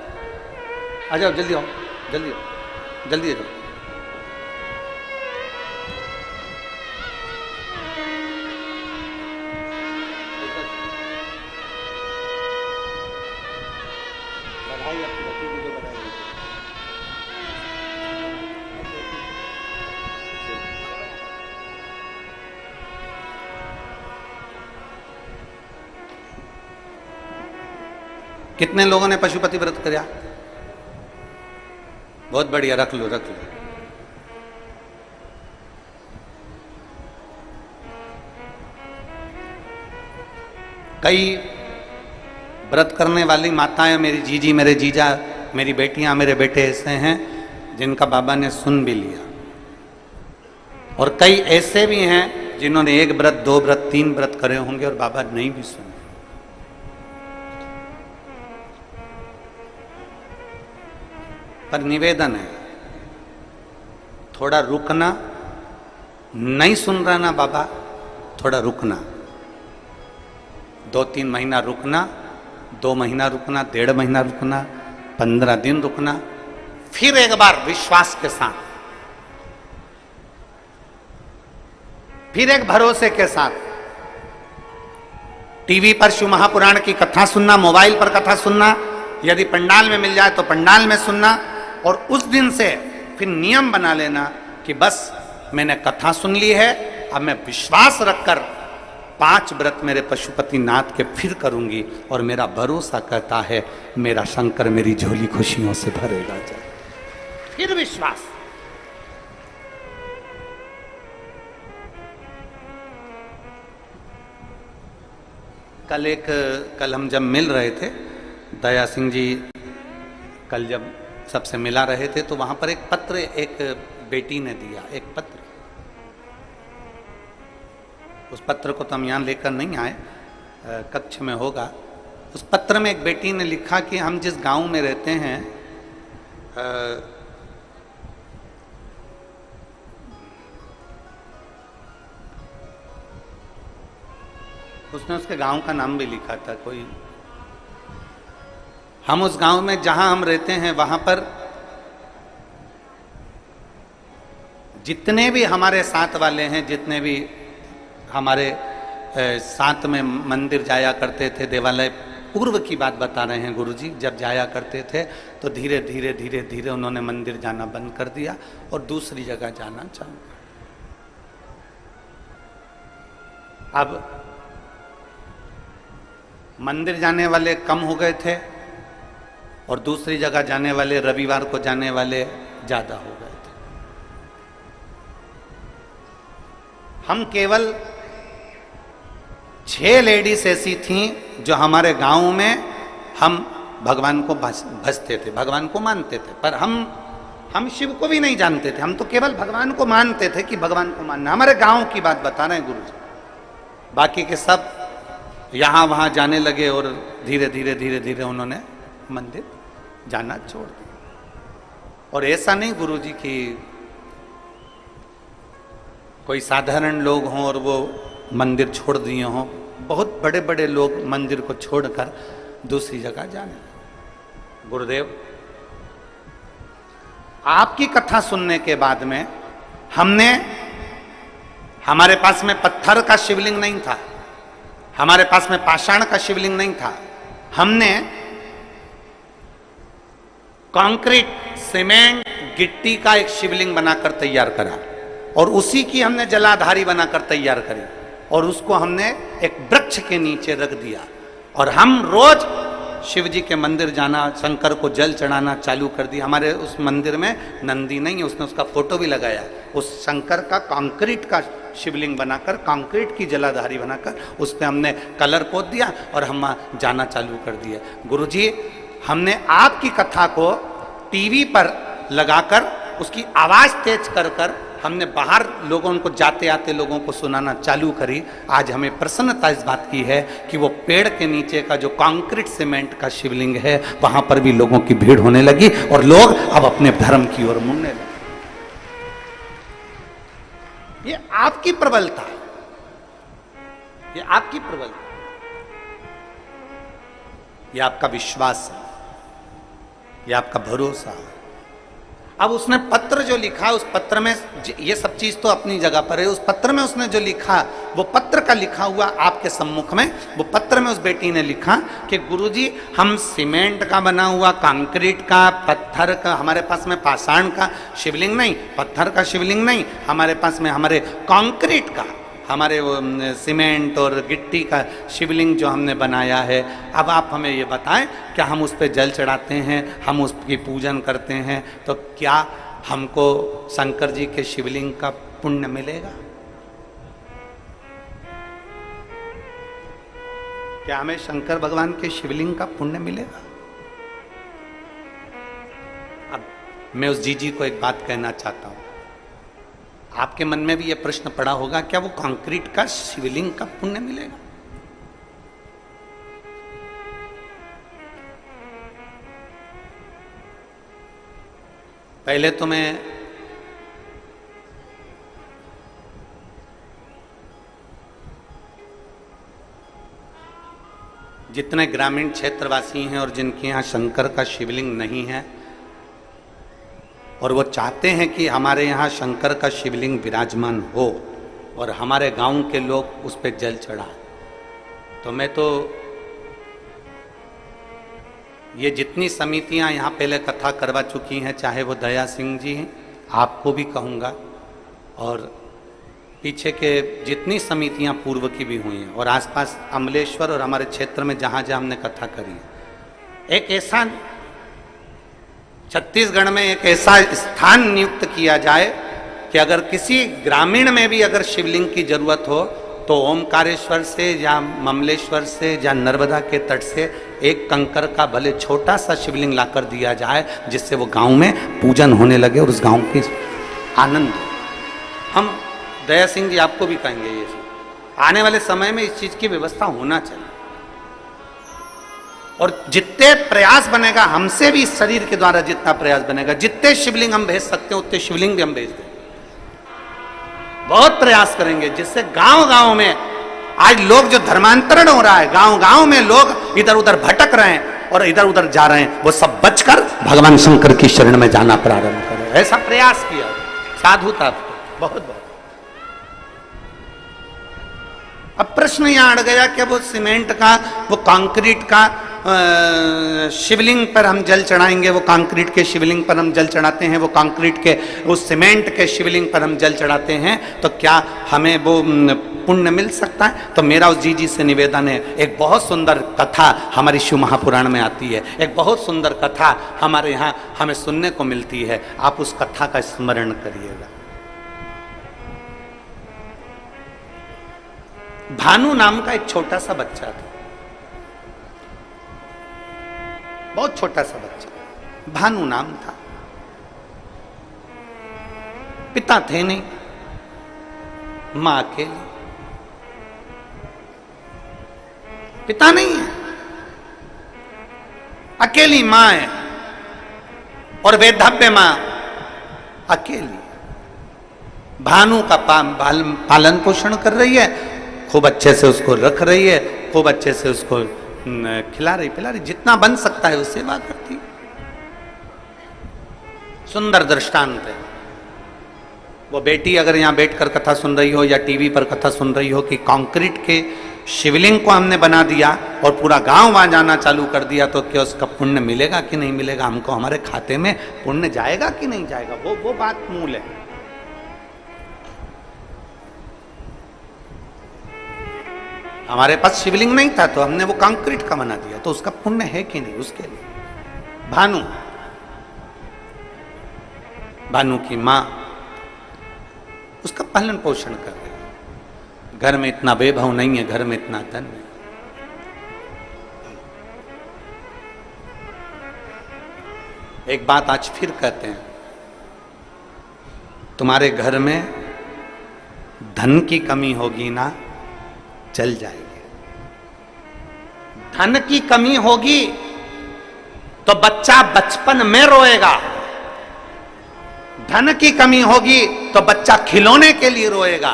आ जाओ, जल्दी आओ, जल्दी आओ, जल्दी आ जाओ। बधाई आपकी भतीजी को, बधाई। कितने लोगों ने पशुपति व्रत किया? बहुत बढ़िया, रख लो, रख लो। कई व्रत करने वाली माताएं, मेरी जीजी, मेरे जीजा, मेरी बेटियां, मेरे बेटे ऐसे हैं जिनका बाबा ने सुन भी लिया। और कई ऐसे भी हैं जिन्होंने 1 व्रत, 2 व्रत, 3 व्रत करे होंगे और बाबा नहीं भी सुने। पर निवेदन है, थोड़ा रुकना, नहीं सुन रहा ना बाबा, थोड़ा रुकना, 2-3 महीना रुकना, 2 महीना रुकना, 1.5 महीना रुकना, 15 दिन रुकना, फिर एक बार विश्वास के साथ, फिर एक भरोसे के साथ टीवी पर शिव महापुराण की कथा सुनना, मोबाइल पर कथा सुनना, यदि पंडाल में मिल जाए तो पंडाल में सुनना, और उस दिन से फिर नियम बना लेना कि बस मैंने कथा सुन ली है, अब मैं विश्वास रखकर 5 व्रत मेरे पशुपतिनाथ के फिर करूंगी, और मेरा भरोसा कहता है मेरा शंकर मेरी झोली खुशियों से भरेगा। जाए फिर विश्वास। कल हम जब मिल रहे थे, दया सिंह जी कल जब सबसे मिला रहे थे, तो वहां पर एक पत्र एक बेटी ने दिया, एक पत्र। उस पत्र को तो हम यहाँ लेकर नहीं आए, कक्ष में होगा। उस पत्र में एक बेटी ने लिखा कि हम जिस गांव में रहते हैं, उसने उसके गांव का नाम भी लिखा था कोई। हम उस गांव में जहां हम रहते हैं वहां पर जितने भी हमारे साथ वाले हैं, जितने भी हमारे साथ में मंदिर जाया करते थे, देवालय, पूर्व की बात बता रहे हैं गुरुजी, जब जाया करते थे तो धीरे धीरे धीरे धीरे उन्होंने मंदिर जाना बंद कर दिया और दूसरी जगह जाना चालू कर। अब मंदिर जाने वाले कम हो गए थे और दूसरी जगह जाने वाले, रविवार को जाने वाले ज्यादा हो गए थे। हम केवल 6 लेडीज ऐसी थीं जो हमारे गांव में हम भगवान को भजते थे, भगवान को मानते थे, पर हम शिव को भी नहीं जानते थे, हम तो केवल भगवान को मानते थे कि भगवान को मानना। हमारे गांव की बात बता रहे हैं गुरु जी। बाकी के सब यहाँ वहाँ जाने लगे और धीरे धीरे धीरे धीरे उन्होंने मंदिर जाना छोड़ दिया। और ऐसा नहीं गुरु जी कि कोई साधारण लोग हों और वो मंदिर छोड़ दिए हों, बहुत बड़े बड़े लोग मंदिर को छोड़कर दूसरी जगह जाने लगे। गुरुदेव, आपकी कथा सुनने के बाद में हमारे पास में पत्थर का शिवलिंग नहीं था, हमारे पास में पाषाण का शिवलिंग नहीं था, हमने कंक्रीट, सीमेंट, गिट्टी का एक शिवलिंग बनाकर तैयार करा और उसी की हमने जलाधारी बनाकर तैयार करी और उसको हमने एक वृक्ष के नीचे रख दिया और हम रोज शिव जी के मंदिर जाना, शंकर को जल चढ़ाना चालू कर दिया। हमारे उस मंदिर में नंदी नहीं है, उसने उसका फोटो भी लगाया। उस शंकर का कंक्रीट का शिवलिंग बनाकर, कंक्रीट की जलाधारी बनाकर उस पर हमने कलर पोत दिया और हम जाना चालू कर दिया। गुरुजी, हमने आपकी कथा को टीवी पर लगाकर उसकी आवाज तेज कर हमने बाहर लोगों को, जाते आते लोगों को सुनाना चालू करी। आज हमें प्रसन्नता इस बात की है कि वो पेड़ के नीचे का जो कंक्रीट सीमेंट का शिवलिंग है वहां पर भी लोगों की भीड़ होने लगी और लोग अब अपने धर्म की ओर मुड़ने लगे। ये आपकी प्रबलता है, ये आपकी प्रबलता, ये आपका विश्वास है, ये आपका भरोसा है। अब उसने पत्र जो लिखा, उस पत्र में ये सब चीज तो अपनी जगह पर है, उस पत्र में उसने जो लिखा, वो पत्र का लिखा हुआ आपके सम्मुख में, वो पत्र में उस बेटी ने लिखा कि गुरुजी, हम सीमेंट का बना हुआ, कंक्रीट का, पत्थर का, हमारे पास में पाषाण का शिवलिंग नहीं, पत्थर का शिवलिंग नहीं, हमारे पास में हमारे कंक्रीट का, हमारे वो सीमेंट और गिट्टी का शिवलिंग जो हमने बनाया है। अब आप हमें ये बताएं, क्या हम उस पर जल चढ़ाते हैं, हम उसकी पूजन करते हैं, तो क्या हमको शंकर जी के शिवलिंग का पुण्य मिलेगा? क्या हमें शंकर भगवान के शिवलिंग का पुण्य मिलेगा? अब मैं उस जीजी को एक बात कहना चाहता हूं। आपके मन में भी यह प्रश्न पड़ा होगा, क्या वो कंक्रीट का शिवलिंग का पुण्य मिलेगा? पहले तो मैं जितने ग्रामीण क्षेत्रवासी हैं और जिनके यहाँ शंकर का शिवलिंग नहीं है और वो चाहते हैं कि हमारे यहाँ शंकर का शिवलिंग विराजमान हो और हमारे गांव के लोग उस पर जल चढ़ाएं, तो मैं तो ये जितनी समितियां यहाँ पहले कथा करवा चुकी हैं, चाहे वो दया सिंह जी हैं, आपको भी कहूँगा, और पीछे के जितनी समितियां पूर्व की भी हुई हैं और आसपास अमलेश्वर और हमारे क्षेत्र में जहाँ जहाँ हमने कथा करी है, एक ऐसा छत्तीसगढ़ में एक ऐसा स्थान नियुक्त किया जाए कि अगर किसी ग्रामीण में भी अगर शिवलिंग की जरूरत हो तो ओमकारेश्वर से या ममलेश्वर से या नर्मदा के तट से एक कंकर का भले छोटा सा शिवलिंग लाकर दिया जाए, जिससे वो गांव में पूजन होने लगे और उस गांव की आनंद। हम दया सिंह जी आपको भी कहेंगे, ये आने वाले समय में इस चीज की व्यवस्था होना चाहिए और जितने प्रयास बनेगा हमसे भी, इस शरीर के द्वारा जितना प्रयास बनेगा, जितने शिवलिंग हम भेज सकते हैं उतने शिवलिंग भी हम भेज देंगे। बहुत प्रयास करेंगे जिससे गांव गांव में आज लोग जो धर्मांतरण हो रहा है, गांव गांव में लोग इधर उधर भटक रहे हैं और इधर उधर जा रहे हैं, वो सब बचकर भगवान शंकर की शरण में जाना प्रारंभ करें। ऐसा प्रयास किया, साधुता बहुत बहुत। अब प्रश्न यहां अड़ गया कि वो सीमेंट का, वो कंक्रीट का शिवलिंग पर हम जल चढ़ाएंगे, वो कंक्रीट के शिवलिंग पर हम जल चढ़ाते हैं, वो कंक्रीट के उस सीमेंट के शिवलिंग पर हम जल चढ़ाते हैं, तो क्या हमें वो पुण्य मिल सकता है? तो मेरा उस जी से निवेदन है, एक बहुत सुंदर कथा हमारी शिव महापुराण में आती है, एक बहुत सुंदर कथा हमारे यहाँ हमें सुनने को मिलती है, आप उस कथा का स्मरण करिएगा। भानु नाम का एक छोटा सा बच्चा था, बहुत छोटा सा बच्चा, भानु नाम था। पिता थे नहीं, मां अकेली, पिता नहीं है, अकेली मां है और वेधव्य मां अकेली। भानु का पालन पोषण कर रही है, खूब अच्छे से उसको रख रही है, खूब अच्छे से उसको खिला रही पिला रही, जितना बन सकता है उससे सेवा करती। सुंदर दृष्टांत है। वो बेटी अगर यहां बैठकर कथा सुन रही हो या टीवी पर कथा सुन रही हो कि कंक्रीट के शिवलिंग को हमने बना दिया और पूरा गांव वहां जाना चालू कर दिया, तो क्या उसका पुण्य मिलेगा कि नहीं मिलेगा? हमको हमारे खाते में पुण्य जाएगा कि नहीं जाएगा? वो बात मूल है। हमारे पास शिवलिंग नहीं था तो हमने वो कंक्रीट का बना दिया, तो उसका पुण्य है कि नहीं? उसके लिए भानु की मां उसका पालन पोषण कर रही है। घर में इतना वैभव नहीं है, घर में इतना धन नहीं। एक बात आज फिर कहते हैं, तुम्हारे घर में धन की कमी होगी ना, चल जाएगी। धन की कमी होगी तो बच्चा बचपन में रोएगा, धन की कमी होगी तो बच्चा खिलौने के लिए रोएगा,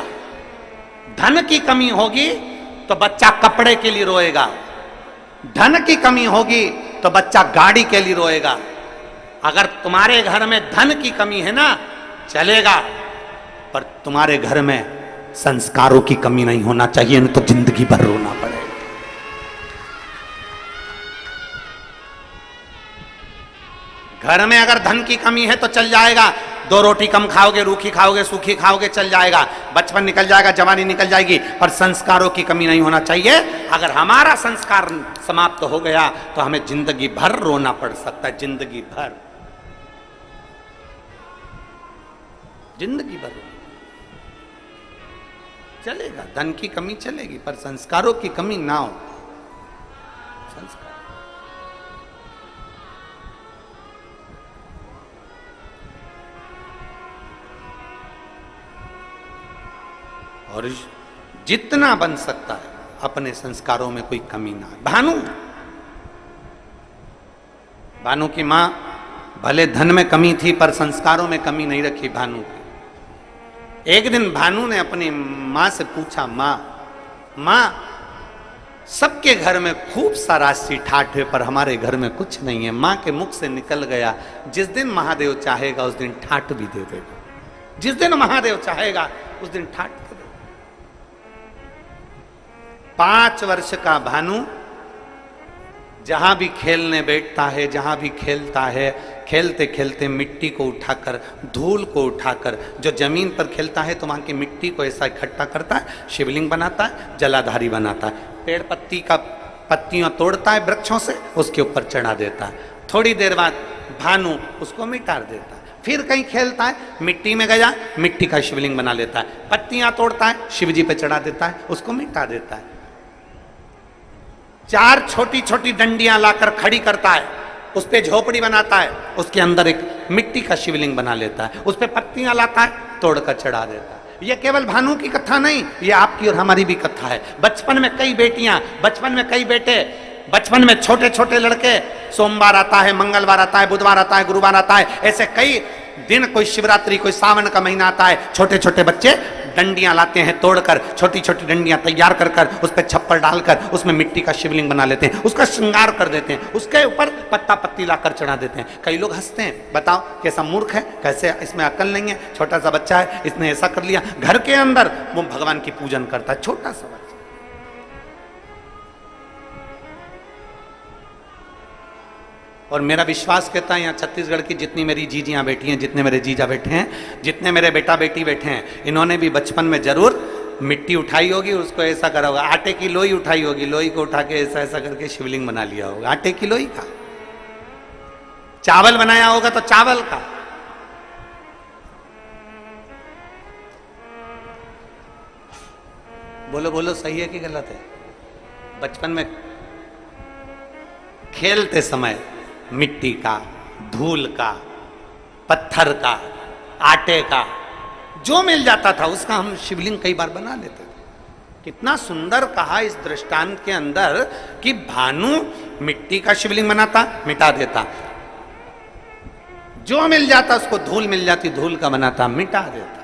धन की कमी होगी तो बच्चा कपड़े के लिए रोएगा, धन की कमी होगी तो बच्चा गाड़ी के लिए रोएगा। अगर तुम्हारे घर में धन की कमी है ना, चलेगा, पर तुम्हारे घर में संस्कारों की कमी नहीं होना चाहिए, नहीं तो जिंदगी भर रोना पड़ेगा। घर में अगर धन की कमी है तो चल जाएगा, 2 रोटी कम खाओगे, रूखी खाओगे, सूखी खाओगे, चल जाएगा, बचपन निकल जाएगा, जवानी निकल जाएगी, पर संस्कारों की कमी नहीं होना चाहिए। अगर हमारा संस्कार समाप्त हो गया तो हमें जिंदगी भर रोना पड़ सकता है, जिंदगी भर, जिंदगी भर चलेगा। धन की कमी चलेगी पर संस्कारों की कमी ना हो। संस्कार और जितना बन सकता है अपने संस्कारों में कोई कमी ना है। भानु की मां भले धन में कमी थी पर संस्कारों में कमी नहीं रखी भानु की। एक दिन भानु ने अपनी मां से पूछा, मां सबके घर में खूब सारा सी ठाठ है पर हमारे घर में कुछ नहीं है। मां के मुख से निकल गया, जिस दिन महादेव चाहेगा उस दिन ठाठ भी दे देगा। जिस दिन महादेव चाहेगा उस दिन ठाठ दे देगा। 5 वर्ष का भानु जहां भी खेलने बैठता है, जहां भी खेलता है, खेलते खेलते मिट्टी को उठाकर, धूल को उठाकर, जो जमीन पर खेलता है तो वहां की मिट्टी को ऐसा इकट्ठा करता है, शिवलिंग बनाता है, जलाधारी बनाता है। पेड़ पत्तियां तोड़ता है वृक्षों से, उसके ऊपर चढ़ा देता है। थोड़ी देर बाद भानु उसको मिटा देता है। फिर कहीं खेलता है, मिट्टी में गया, मिट्टी का शिवलिंग बना लेता है। पत्तियां तोड़ता है, शिवजी पे चढ़ा देता है, उसको मिटा देता है। 4 छोटी छोटी डंडियां लाकर खड़ी करता है, उस पे झोपड़ी बनाता है, उसके अंदर एक मिट्टी का शिवलिंग बना लेता है, उस पे पत्तियां लाता है, तोड़कर चढ़ा देता है। ये केवल भानु की कथा नहीं, ये आपकी और हमारी भी कथा है। बचपन में कई बेटियां, बचपन में कई बेटे, बचपन में छोटे छोटे लड़के, सोमवार आता है, मंगलवार आता है, बुधवार आता है, गुरुवार आता है, ऐसे कई दिन, कोई शिवरात्रि, कोई सावन का महीना आता है, छोटे छोटे बच्चे डंडियां लाते हैं तोड़कर, छोटी छोटी डंडियां तैयार कर कर उस पर छप्पर डालकर उसमें मिट्टी का शिवलिंग बना लेते हैं, उसका श्रृंगार कर देते हैं, उसके ऊपर पत्ता पत्ती लाकर चढ़ा देते हैं। कई लोग हंसते हैं, बताओ कैसा मूर्ख है, कैसे इसमें अकल नहीं है, छोटा सा बच्चा है, इसने ऐसा कर लिया। घर के अंदर वो भगवान की पूजन करता है, छोटा सा बच्चा। और मेरा विश्वास कहता है यहाँ छत्तीसगढ़ की जितनी मेरी जीजियाँ बैठी हैं, जितने मेरे जीजा बैठे हैं, जितने मेरे बेटा बेटी बैठे हैं, इन्होंने भी बचपन में जरूर मिट्टी उठाई होगी, उसको ऐसा करा होगा। आटे की लोई उठाई होगी, लोई को उठा के ऐसा ऐसा करके शिवलिंग बना लिया होगा, आटे की लोई का। चावल बनाया होगा तो चावल का। बोलो बोलो, सही है कि गलत है? बचपन में खेलते समय मिट्टी का, धूल का, पत्थर का, आटे का, जो मिल जाता था उसका हम शिवलिंग कई बार बना लेते थे। कितना सुंदर कहा इस दृष्टांत के अंदर कि भानु मिट्टी का शिवलिंग बनाता, मिटा देता, जो मिल जाता उसको, धूल मिल जाती धूल का बनाता, मिटा देता।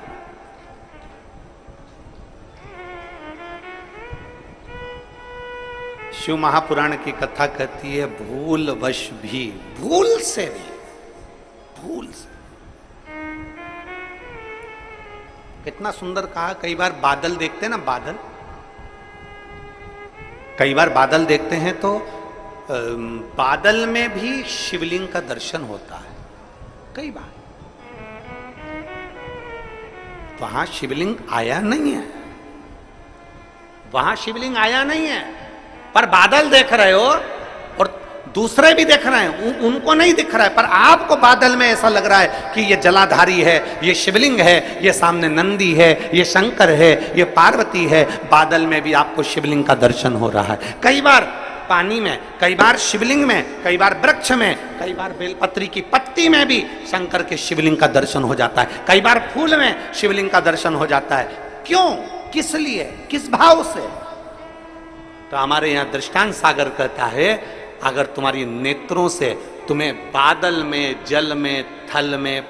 शिव महापुराण की कथा कहती है, भूल वश भी, भूल से भी, भूल से। कितना सुंदर कहा। कई बार बादल देखते हैं ना, बादल, कई बार बादल देखते हैं तो बादल में भी शिवलिंग का दर्शन होता है। कई बार वहां शिवलिंग आया नहीं है, वहां शिवलिंग आया नहीं है, पर बादल देख रहे हो और दूसरे भी देख रहे हैं, उनको नहीं दिख रहा है, पर आपको बादल में ऐसा लग रहा है कि ये जलाधारी है, ये शिवलिंग है, ये सामने नंदी है, ये शंकर है, ये पार्वती है। बादल में भी आपको शिवलिंग का दर्शन हो रहा है। कई बार पानी में, कई बार शिवलिंग में, कई बार वृक्ष में, कई बार बेलपत्री की पत्ती में भी शंकर के शिवलिंग का दर्शन हो जाता है। कई बार फूल में शिवलिंग का दर्शन हो जाता है। क्यों, किस लिए, किस भाव से? तो हमारे यहां दृष्टांत सागर कहता है, अगर तुम्हारी नेत्रों से तुम्हें बादल में, जल में, थल में,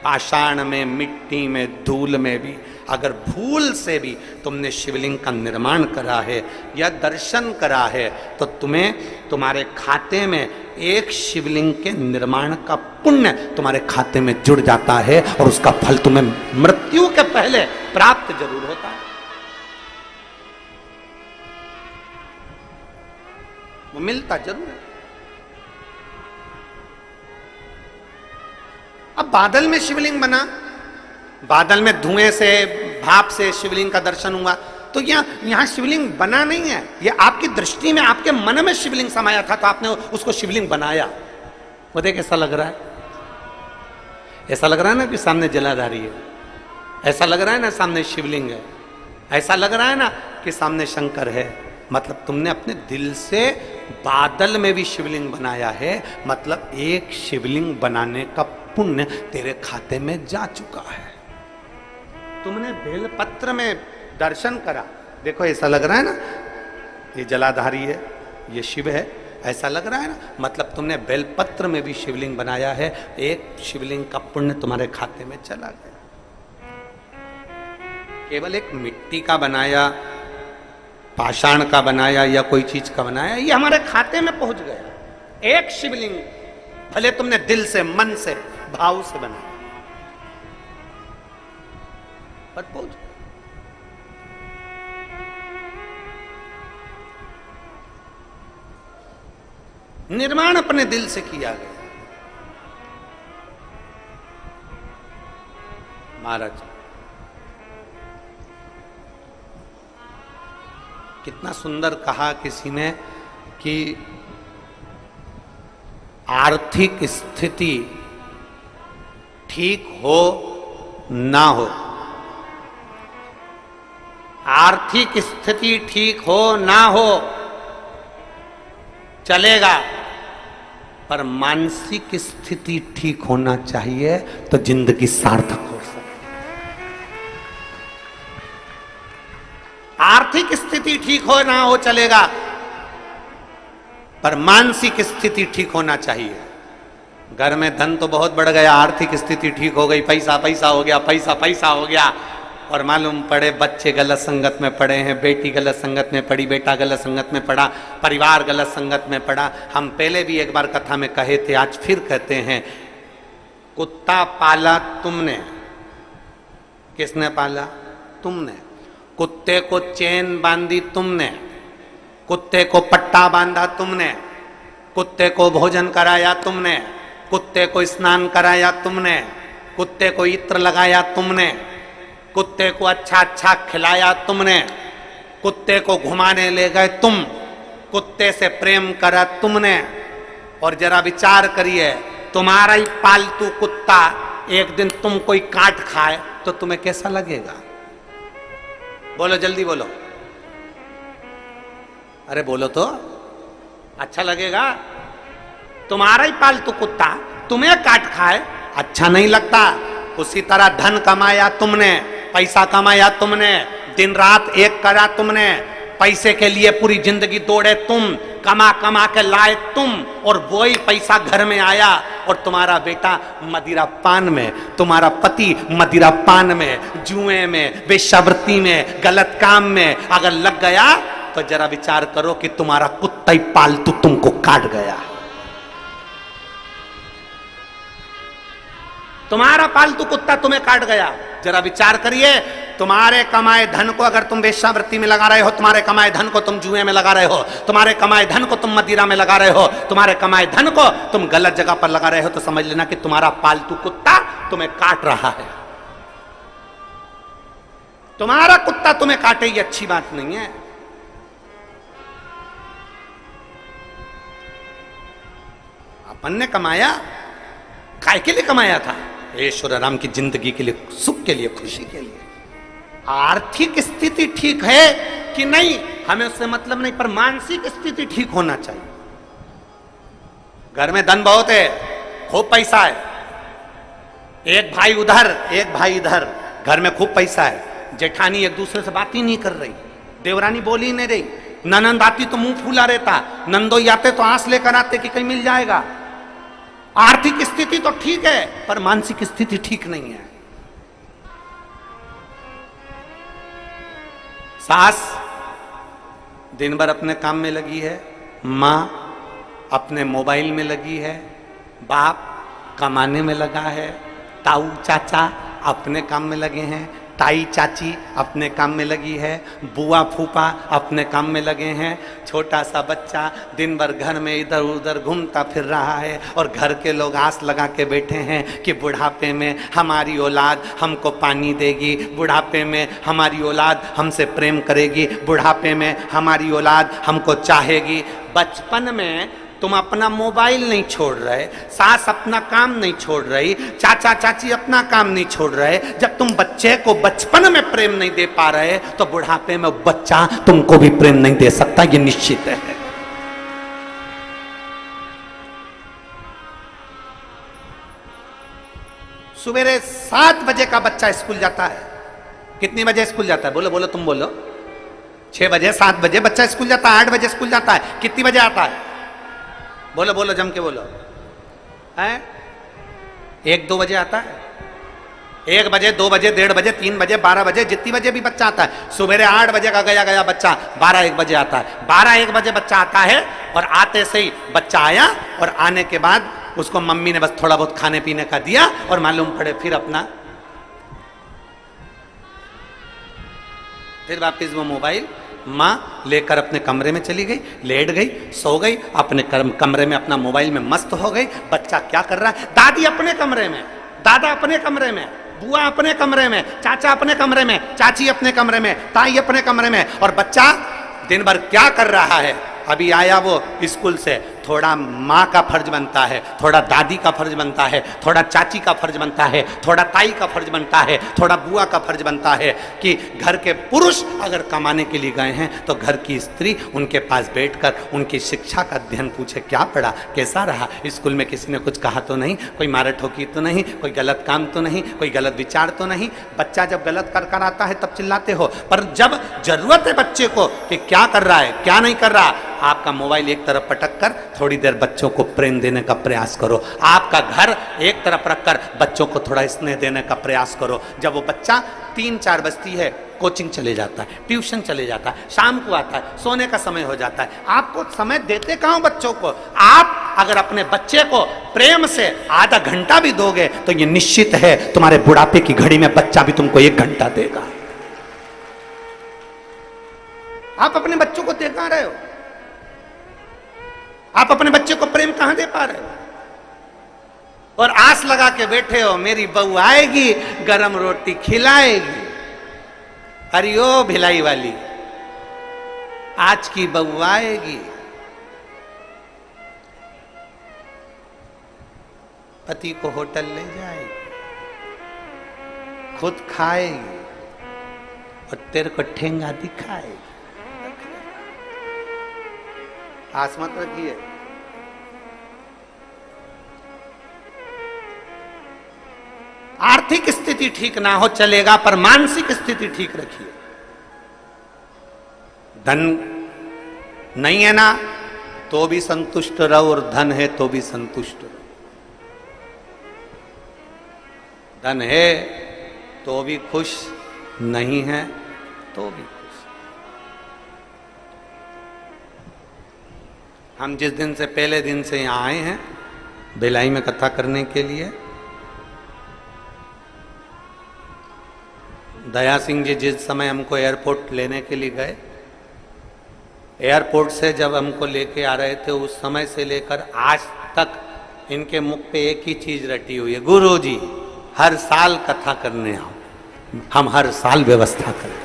पाषाण में, मिट्टी में, धूल में भी अगर भूल से भी तुमने शिवलिंग का निर्माण करा है या दर्शन करा है, तो तुम्हें तुम्हारे खाते में एक शिवलिंग के निर्माण का पुण्य तुम्हारे खाते में जुड़ जाता है और उसका फल तुम्हें मृत्यु के पहले प्राप्त जरूर होता है। वो मिलता जरूर है। अब बादल में शिवलिंग बना, बादल में धुएं से, भाप से शिवलिंग का दर्शन हुआ, तो यहां शिवलिंग बना नहीं है, ये आपकी दृष्टि में, आपके मन में शिवलिंग समाया था तो आपने उसको शिवलिंग बनाया। वो देख ऐसा लग रहा है, ऐसा लग रहा है ना कि सामने जलाधारी है, ऐसा लग रहा है ना सामने शिवलिंग है, ऐसा लग रहा है ना कि सामने शंकर है। मतलब तुमने अपने दिल से बादल में भी शिवलिंग बनाया है, मतलब एक शिवलिंग बनाने का पुण्य तेरे खाते में जा चुका है। तुमने बेलपत्र में दर्शन करा, देखो ऐसा लग रहा है ना, ये जलाधारी है, ये शिव है, ऐसा लग रहा है ना, मतलब तुमने बेलपत्र में भी शिवलिंग बनाया है, एक शिवलिंग का पुण्य तुम्हारे खाते में चला गया। केवल एक मिट्टी का बनाया, पाषाण का बनाया या कोई चीज का बनाया, ये हमारे खाते में पहुंच गया। एक शिवलिंग भले तुमने दिल से, मन से, भाव से बनाया, पर पहुंच गया। निर्माण अपने दिल से किया गया। महाराज कितना सुंदर कहा किसी ने कि आर्थिक स्थिति ठीक हो ना हो, आर्थिक स्थिति ठीक हो ना हो चलेगा, पर मानसिक स्थिति ठीक होना चाहिए तो जिंदगी सार्थक हो सकती। आर्थिक स्थिति ठीक हो ना हो चलेगा, पर मानसिक स्थिति ठीक होना चाहिए। घर में धन तो बहुत बढ़ गया, आर्थिक स्थिति ठीक हो गई, पैसा पैसा हो गया, पैसा पैसा हो गया, और मालूम पड़े बच्चे गलत संगत में पड़े हैं, बेटी गलत संगत में पड़ी, बेटा गलत संगत में पड़ा, परिवार गलत संगत में पड़ा। हम पहले भी एक बार कथा में कहे थे, आज फिर कहते हैं, कुत्ता पाला तुमने, किसने पाला? तुमने। कुत्ते को चेन बांधी तुमने, कुत्ते को पट्टा बांधा तुमने, कुत्ते को भोजन कराया तुमने, कुत्ते को स्नान कराया तुमने, कुत्ते को इत्र लगाया तुमने, कुत्ते को अच्छा अच्छा खिलाया तुमने, कुत्ते को घुमाने ले गए तुम, कुत्ते से प्रेम करा तुमने। और जरा विचार करिए, तुम्हारा ही पालतू कुत्ता एक दिन तुम कोई काट खाए तो तुम्हें कैसा लगेगा? बोलो जल्दी बोलो, अरे बोलो तो, अच्छा लगेगा? तुम्हारा ही पालतू कुत्ता तुम्हें काट खाए, अच्छा नहीं लगता। उसी तरह धन कमाया तुमने, पैसा कमाया तुमने, दिन रात एक करा तुमने, पैसे के लिए पूरी जिंदगी दौड़े तुम, कमा कमा के लाए तुम, और वही पैसा घर में आया और तुम्हारा बेटा मदिरा पान में, तुम्हारा पति मदिरा पान में, जुए में, वेश्यावृत्ति में, गलत काम में अगर लग गया तो जरा विचार करो कि तुम्हारा कुत्ता ही पालतू तुमको काट गया। तुम्हारा पालतू कुत्ता तुम्हें काट गया। जरा विचार करिए, तुम्हारे कमाए धन को अगर तुम वेश्यावृत्ति में लगा रहे हो, तुम्हारे कमाए धन को तुम जुए में लगा रहे हो, तुम्हारे कमाए धन को तुम मदिरा में लगा रहे हो, तुम्हारे कमाए धन को तुम गलत जगह पर लगा रहे हो, तो समझ लेना कि तुम्हारा पालतू कुत्ता तुम्हें काट रहा है। तुम्हारा कुत्ता तुम्हें काटे ये अच्छी बात नहीं है। अपन ने कमाया, काय के लिए कमाया था? ईश्वर राम की जिंदगी के लिए, सुख के लिए, खुशी के लिए। आर्थिक स्थिति ठीक है कि नहीं हमें उससे मतलब नहीं, पर मानसिक स्थिति ठीक होना चाहिए। घर में धन बहुत है, खूब पैसा है, एक भाई उधर एक भाई इधर, घर में खूब पैसा है, जेठानी एक दूसरे से बात ही नहीं कर रही, देवरानी बोल ही नहीं रही, ननंद आती तो मुंह फूला रहता, नंदोई आते तो आंस लेकर आते कि कहीं मिल जाएगा। आर्थिक स्थिति तो ठीक है, पर मानसिक स्थिति ठीक नहीं है। सास दिन भर अपने काम में लगी है, माँ अपने मोबाइल में लगी है, बाप कमाने में लगा है, ताऊ चाचा अपने काम में लगे हैं, ताई चाची अपने काम में लगी है, बुआ फूफा अपने काम में लगे हैं, छोटा सा बच्चा दिन भर घर में इधर उधर घूमता फिर रहा है, और घर के लोग आस लगा के बैठे हैं कि बुढ़ापे में हमारी औलाद हमको पानी देगी, बुढ़ापे में हमारी औलाद हमसे प्रेम करेगी, बुढ़ापे में हमारी औलाद हमको चाहेगी। बचपन में तुम अपना मोबाइल नहीं छोड़ रहे, सास अपना काम नहीं छोड़ रही, चाचा चाची अपना काम नहीं छोड़ रहे। जब तुम बच्चे को बचपन में प्रेम नहीं दे पा रहे तो बुढ़ापे में बच्चा तुमको भी प्रेम नहीं दे सकता, ये निश्चित है। सवेरे 7 बजे का बच्चा स्कूल जाता है, कितनी बजे स्कूल जाता है? बोलो बोलो, तुम बोलो। 6 बजे, 7 बजे बच्चा स्कूल जाता है, 8 बजे स्कूल जाता है, कितनी बजे आता है? बोलो बोलो, जम के बोलो। है 1-2 बजे आता है, 1 बजे, 2 बजे, 1:30 बजे, 3 बजे, 12 बजे, जितनी बजे भी बच्चा आता है। सुबह 8 बजे का गया बच्चा 12-1 बजे आता है। 12-1 बजे बच्चा आता है और आते से ही बच्चा आया और आने के बाद उसको मम्मी ने बस थोड़ा बहुत खाने पीने का दिया और मालूम पड़े फिर वापिस वो मोबाइल माँ लेकर अपने कमरे में चली गई, लेट गई, सो गई, अपने कमरे में अपना मोबाइल में मस्त हो गई। बच्चा क्या कर रहा है? दादी अपने कमरे में, दादा अपने कमरे में, बुआ अपने कमरे में, चाचा अपने कमरे में, चाची अपने कमरे में, ताई अपने कमरे में, और बच्चा दिन भर क्या कर रहा है? अभी आया वो स्कूल से, थोड़ा माँ का फर्ज बनता है, थोड़ा दादी का फर्ज बनता है, थोड़ा चाची का फर्ज बनता है, थोड़ा ताई का फर्ज बनता है, थोड़ा बुआ का फर्ज बनता है कि घर के पुरुष अगर कमाने के लिए गए हैं तो घर की स्त्री उनके पास बैठकर उनकी शिक्षा का अध्ययन पूछे, क्या पढ़ा, कैसा रहा, स्कूल में किसी ने कुछ कहा तो नहीं, कोई मारा ठोकी तो नहीं, कोई गलत काम तो नहीं, कोई गलत विचार तो नहीं। बच्चा जब गलत कर आता है तब चिल्लाते हो, पर जब जरूरत है बच्चे को कि क्या कर रहा है क्या नहीं कर रहा, आपका मोबाइल एक तरफ पटक कर थोड़ी देर बच्चों को प्रेम देने का प्रयास करो, आपका घर एक तरफ रखकर बच्चों को थोड़ा स्नेह देने का प्रयास करो। जब वो बच्चा 3-4 बजती है, कोचिंग चले जाता है, ट्यूशन चले जाता है, शाम को आता है, सोने का समय हो जाता है, आपको समय देते कहाँ हो बच्चों को? आप अगर अपने बच्चे को प्रेम से आधा घंटा भी दोगे तो ये निश्चित है तुम्हारे बुढ़ापे की घड़ी में बच्चा भी तुमको 1 घंटा देगा। आप अपने बच्चों को दे कहाँ रहे हो? आप अपने बच्चे को प्रेम कहां दे पा रहे हो? और आस लगा के बैठे हो मेरी बहू आएगी, गरम रोटी खिलाएगी। अरे ओ भिलाई वाली, आज की बहू आएगी, पति को होटल ले जाएगी, खुद खाएगी और तेरे को ठेंगा दिखाएगी। आस मत रखिए। आर्थिक स्थिति ठीक ना हो चलेगा, पर मानसिक स्थिति ठीक रखिए। धन नहीं है ना तो भी संतुष्ट रहो, और धन है तो भी संतुष्ट रहो। धन है तो भी खुश, नहीं है तो भी खुश। हम जिस दिन से पहले दिन से यहाँ आए हैं भिलाई में कथा करने के लिए, दया सिंह जी जिस समय हमको एयरपोर्ट लेने के लिए गए, एयरपोर्ट से जब हमको लेके आ रहे थे, उस समय से लेकर आज तक इनके मुख पे एक ही चीज रटी हुई है, गुरुजी हर साल कथा करने आओ, हम हर साल व्यवस्था करें।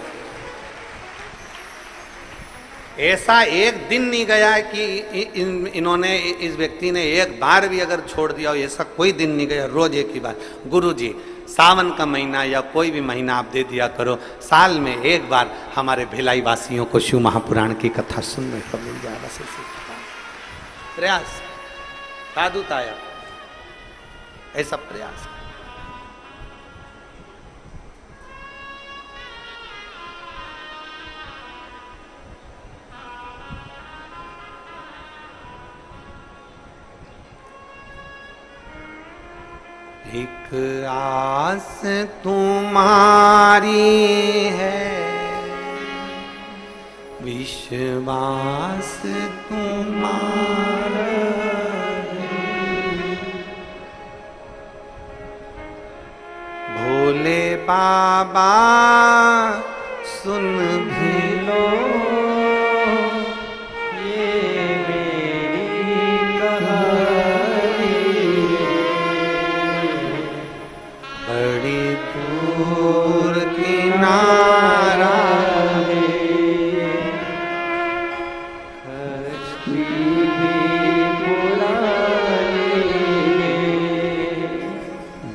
ऐसा एक दिन नहीं गया है कि इन्होंने, इस व्यक्ति ने एक बार भी अगर छोड़ दिया हो, ऐसा कोई दिन नहीं गया, रोज एक ही बात, गुरुजी सावन का महीना या कोई भी महीना आप दे दिया करो, साल में एक बार हमारे भिलाई वासियों को शिव महापुराण की कथा सुनने को मिल जाए। बस ऐसे प्रयास साधुत आया, ऐसा प्रयास। एक आस तुम्हारी है, विश्वास तुम्हारा है, भोले बाबा सुन भी लो ये मेरी कहानी, बड़ी दूर किनारा है, कश्ती भी पुरानी,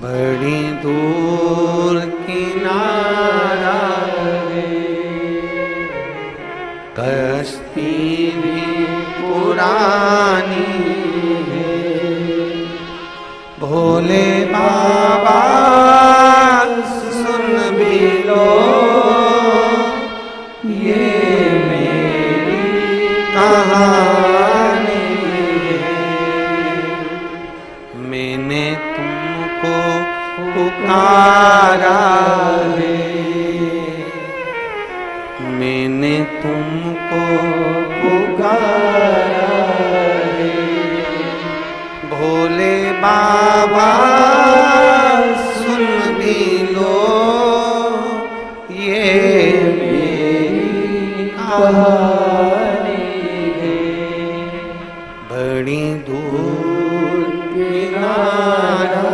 बड़ी दूर किनारा है, कश्ती भी पुरानी है, भोले बाबा सुन भी लो मैंने तुमको पुकारा है, मैंने तुमको पुकारा है। भोले बाबा सुन भी लो ये मेरी कहानी है। बड़ी दूर किनारा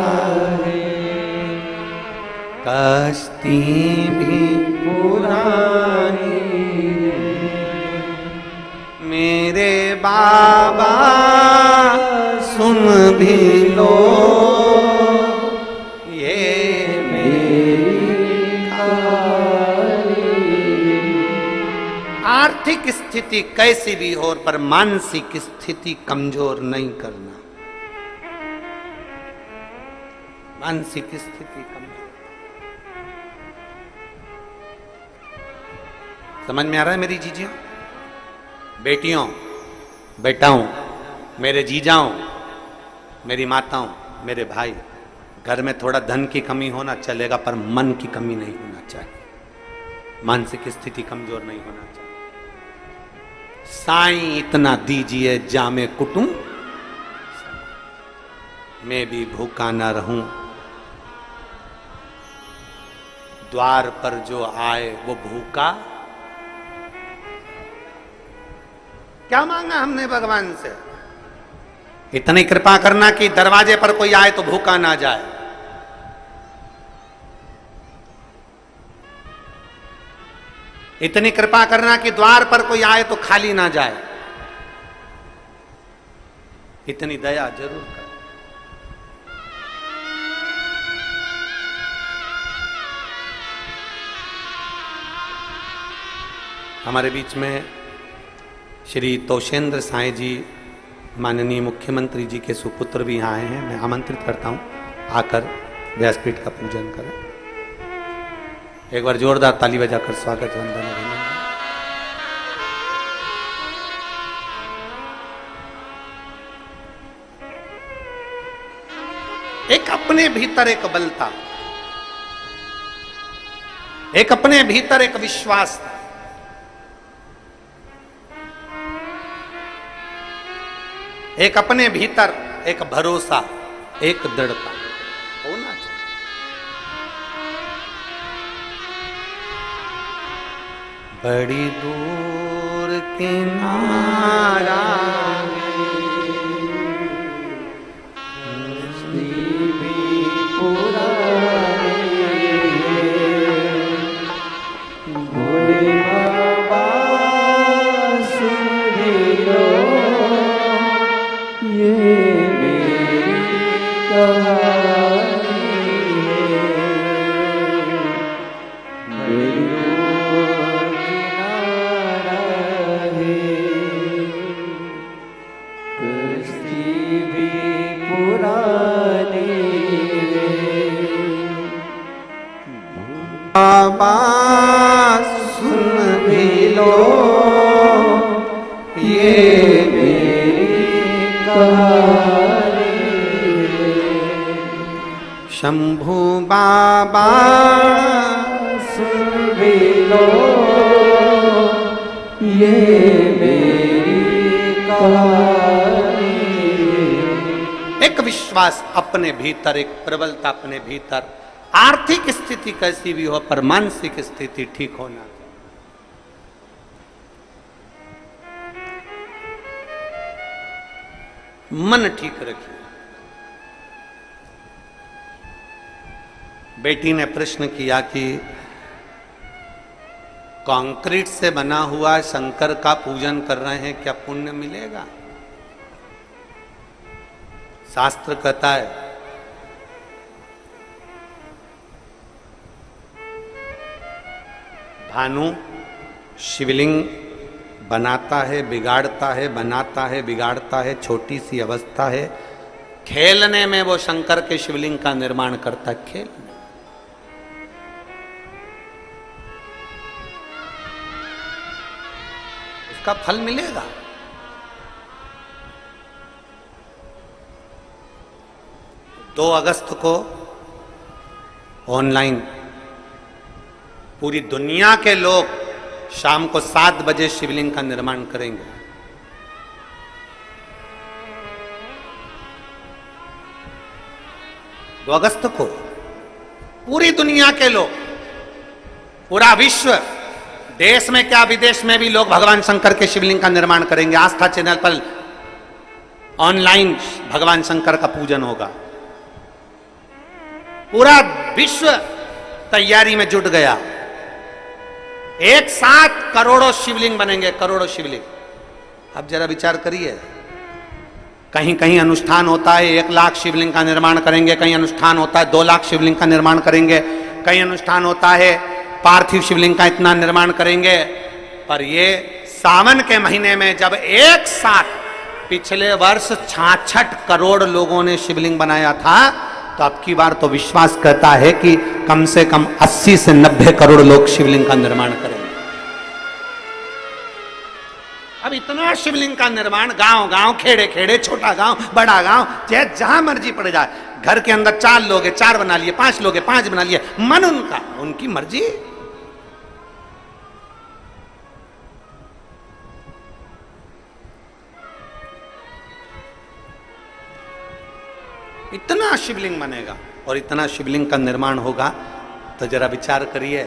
है, कश्ती भी पुरानी है। मेरे बाबा सुन भी लो ये मेरी कहानी। आर्थिक स्थिति कैसी भी हो पर मानसिक स्थिति कमजोर नहीं करना। मानसिक स्थिति कमजोर। समझ में आ रहा है मेरी जीजियों, बेटियों, बेटाओं, मेरे जीजाओं, मेरी माताओं, मेरे भाई? घर में थोड़ा धन की कमी होना चलेगा पर मन की कमी नहीं होना चाहिए। मानसिक स्थिति कमजोर नहीं होना चाहिए। साईं इतना दीजिए जामे कुटुम, मैं भी भूखा ना रहूं। द्वार पर जो आए वो भूखा। क्या मांगा हमने भगवान से? इतनी कृपा करना कि दरवाजे पर कोई आए तो भूखा ना जाए। इतनी कृपा करना कि द्वार पर कोई आए तो खाली ना जाए। इतनी दया जरूर कर। हमारे बीच में श्री तोषेंद्र साई जी माननीय मुख्यमंत्री जी के सुपुत्र भी यहाँ आए हैं। मैं आमंत्रित करता हूँ आकर व्यासपीठ का पूजन करें। एक बार जोरदार ताली बजाकर स्वागत वंदन अभिनंदन। एक अपने भीतर एक बल था, एक अपने भीतर एक विश्वास था, एक अपने भीतर एक भरोसा, एक दृढ़ता होना चाहिए। बड़ी दूर किनारा बाबा सुन भी लो ये मेरी कहानी। शंभू बाबा सुन भी लो ये मेरी कहानी। एक विश्वास अपने भीतर, एक प्रबलता अपने भीतर। आर्थिक स्थिति कैसी भी हो पर मानसिक स्थिति ठीक होना। मन ठीक रखिए। बेटी ने प्रश्न किया कि कंक्रीट से बना हुआ शंकर का पूजन कर रहे हैं, क्या पुण्य मिलेगा? शास्त्र कहता है भानु शिवलिंग बनाता है, बिगाड़ता है, बनाता है, बिगाड़ता है, छोटी सी अवस्था है। खेलने में वो शंकर के शिवलिंग का निर्माण करता है। खेल में उसका फल मिलेगा। 2 अगस्त को ऑनलाइन पूरी दुनिया के लोग शाम को 7 बजे शिवलिंग का निर्माण करेंगे। दो अगस्त को पूरी दुनिया के लोग, पूरा विश्व, देश में क्या विदेश में भी लोग भगवान शंकर के शिवलिंग का निर्माण करेंगे। आस्था चैनल पर ऑनलाइन भगवान शंकर का पूजन होगा। पूरा विश्व तैयारी में जुट गया। एक साथ करोड़ों शिवलिंग बनेंगे, करोड़ों शिवलिंग। अब जरा विचार करिए, कहीं कहीं अनुष्ठान होता है 1 लाख शिवलिंग का निर्माण करेंगे, कहीं अनुष्ठान होता है 2 लाख शिवलिंग का निर्माण करेंगे, कहीं अनुष्ठान होता है पार्थिव शिवलिंग का इतना निर्माण करेंगे। पर ये सावन के महीने में जब एक साथ पिछले वर्ष 66 करोड़ लोगों ने शिवलिंग बनाया था, तो अब की बार तो विश्वास कहता है कि कम से कम 80 से 90 करोड़ लोग शिवलिंग का निर्माण करेंगे। अब इतना शिवलिंग का निर्माण गांव गांव, खेड़े खेड़े, छोटा गांव, बड़ा गांव, चाहे जहां मर्जी पड़ जाए, घर के अंदर 4 लोग हैं 4 बना लिए, 5 लोग हैं 5 बना लिए, मन उनका, उनकी मर्जी। इतना शिवलिंग बनेगा और इतना शिवलिंग का निर्माण होगा। तो जरा विचार करिए,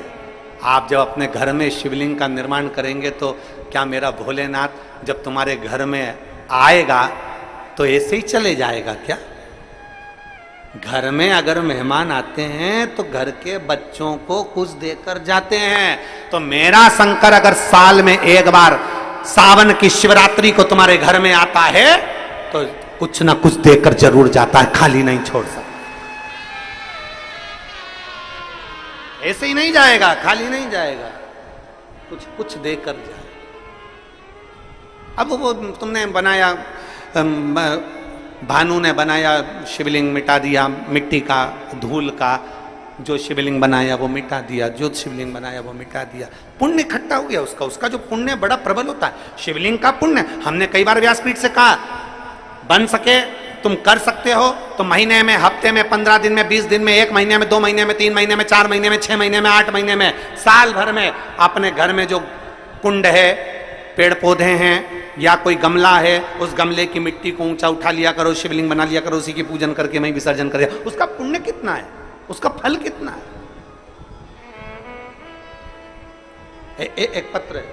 आप जब अपने घर में शिवलिंग का निर्माण करेंगे तो क्या मेरा भोलेनाथ जब तुम्हारे घर में आएगा तो ऐसे ही चले जाएगा क्या? घर में अगर मेहमान आते हैं तो घर के बच्चों को कुछ देकर जाते हैं। तो मेरा शंकर अगर साल में एक बार सावन की शिवरात्रि को तुम्हारे घर में आता है तो कुछ ना कुछ देकर जरूर जाता है, खाली नहीं छोड़ सकता। ऐसे ही नहीं जाएगा, खाली नहीं जाएगा, कुछ कुछ देकर जाए। अब वो तुमने बनाया, भानु ने बनाया शिवलिंग, मिटा दिया, मिट्टी का, धूल का जो शिवलिंग बनाया वो मिटा दिया, जो शिवलिंग बनाया वो मिटा दिया, पुण्य इकट्ठा हो गया उसका। उसका जो पुण्य बड़ा प्रबल होता है, शिवलिंग का पुण्य। हमने कई बार व्यासपीठ से कहा, बन सके तुम कर सकते हो तो महीने में, हफ्ते में, 15 दिन में, 20 दिन में, 1 महीने में, 2 महीने में, 3 महीने में, 4 महीने में, 6 महीने में, 8 महीने में, साल भर में अपने घर में जो कुंड है, पेड़ पौधे हैं या कोई गमला है, उस गमले की मिट्टी को ऊंचा उठा लिया करो, शिवलिंग बना लिया करो, उसी की पूजन करके मैं विसर्जन कर दिया। उसका पुण्य कितना है, उसका फल कितना है। एक पत्र है,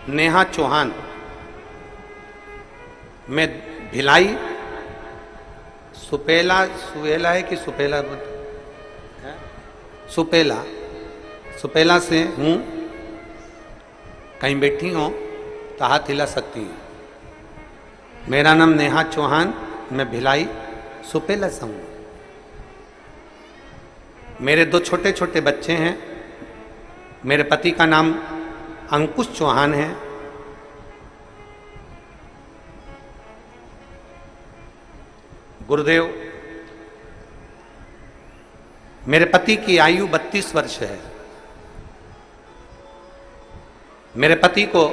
नेहा चौहान, मैं भिलाई, सुपेला, सुहेला है कि सुपेला है? सुपेला, सुपेला से हूँ। कहीं बैठी हो तो हाथ हिला सकती हूँ। मेरा नाम नेहा चौहान, मैं भिलाई सुपेला से हूँ। मेरे 2 छोटे छोटे बच्चे हैं। मेरे पति का नाम अंकुश चौहान है। गुरुदेव, मेरे पति की आयु 32 वर्ष है। मेरे पति को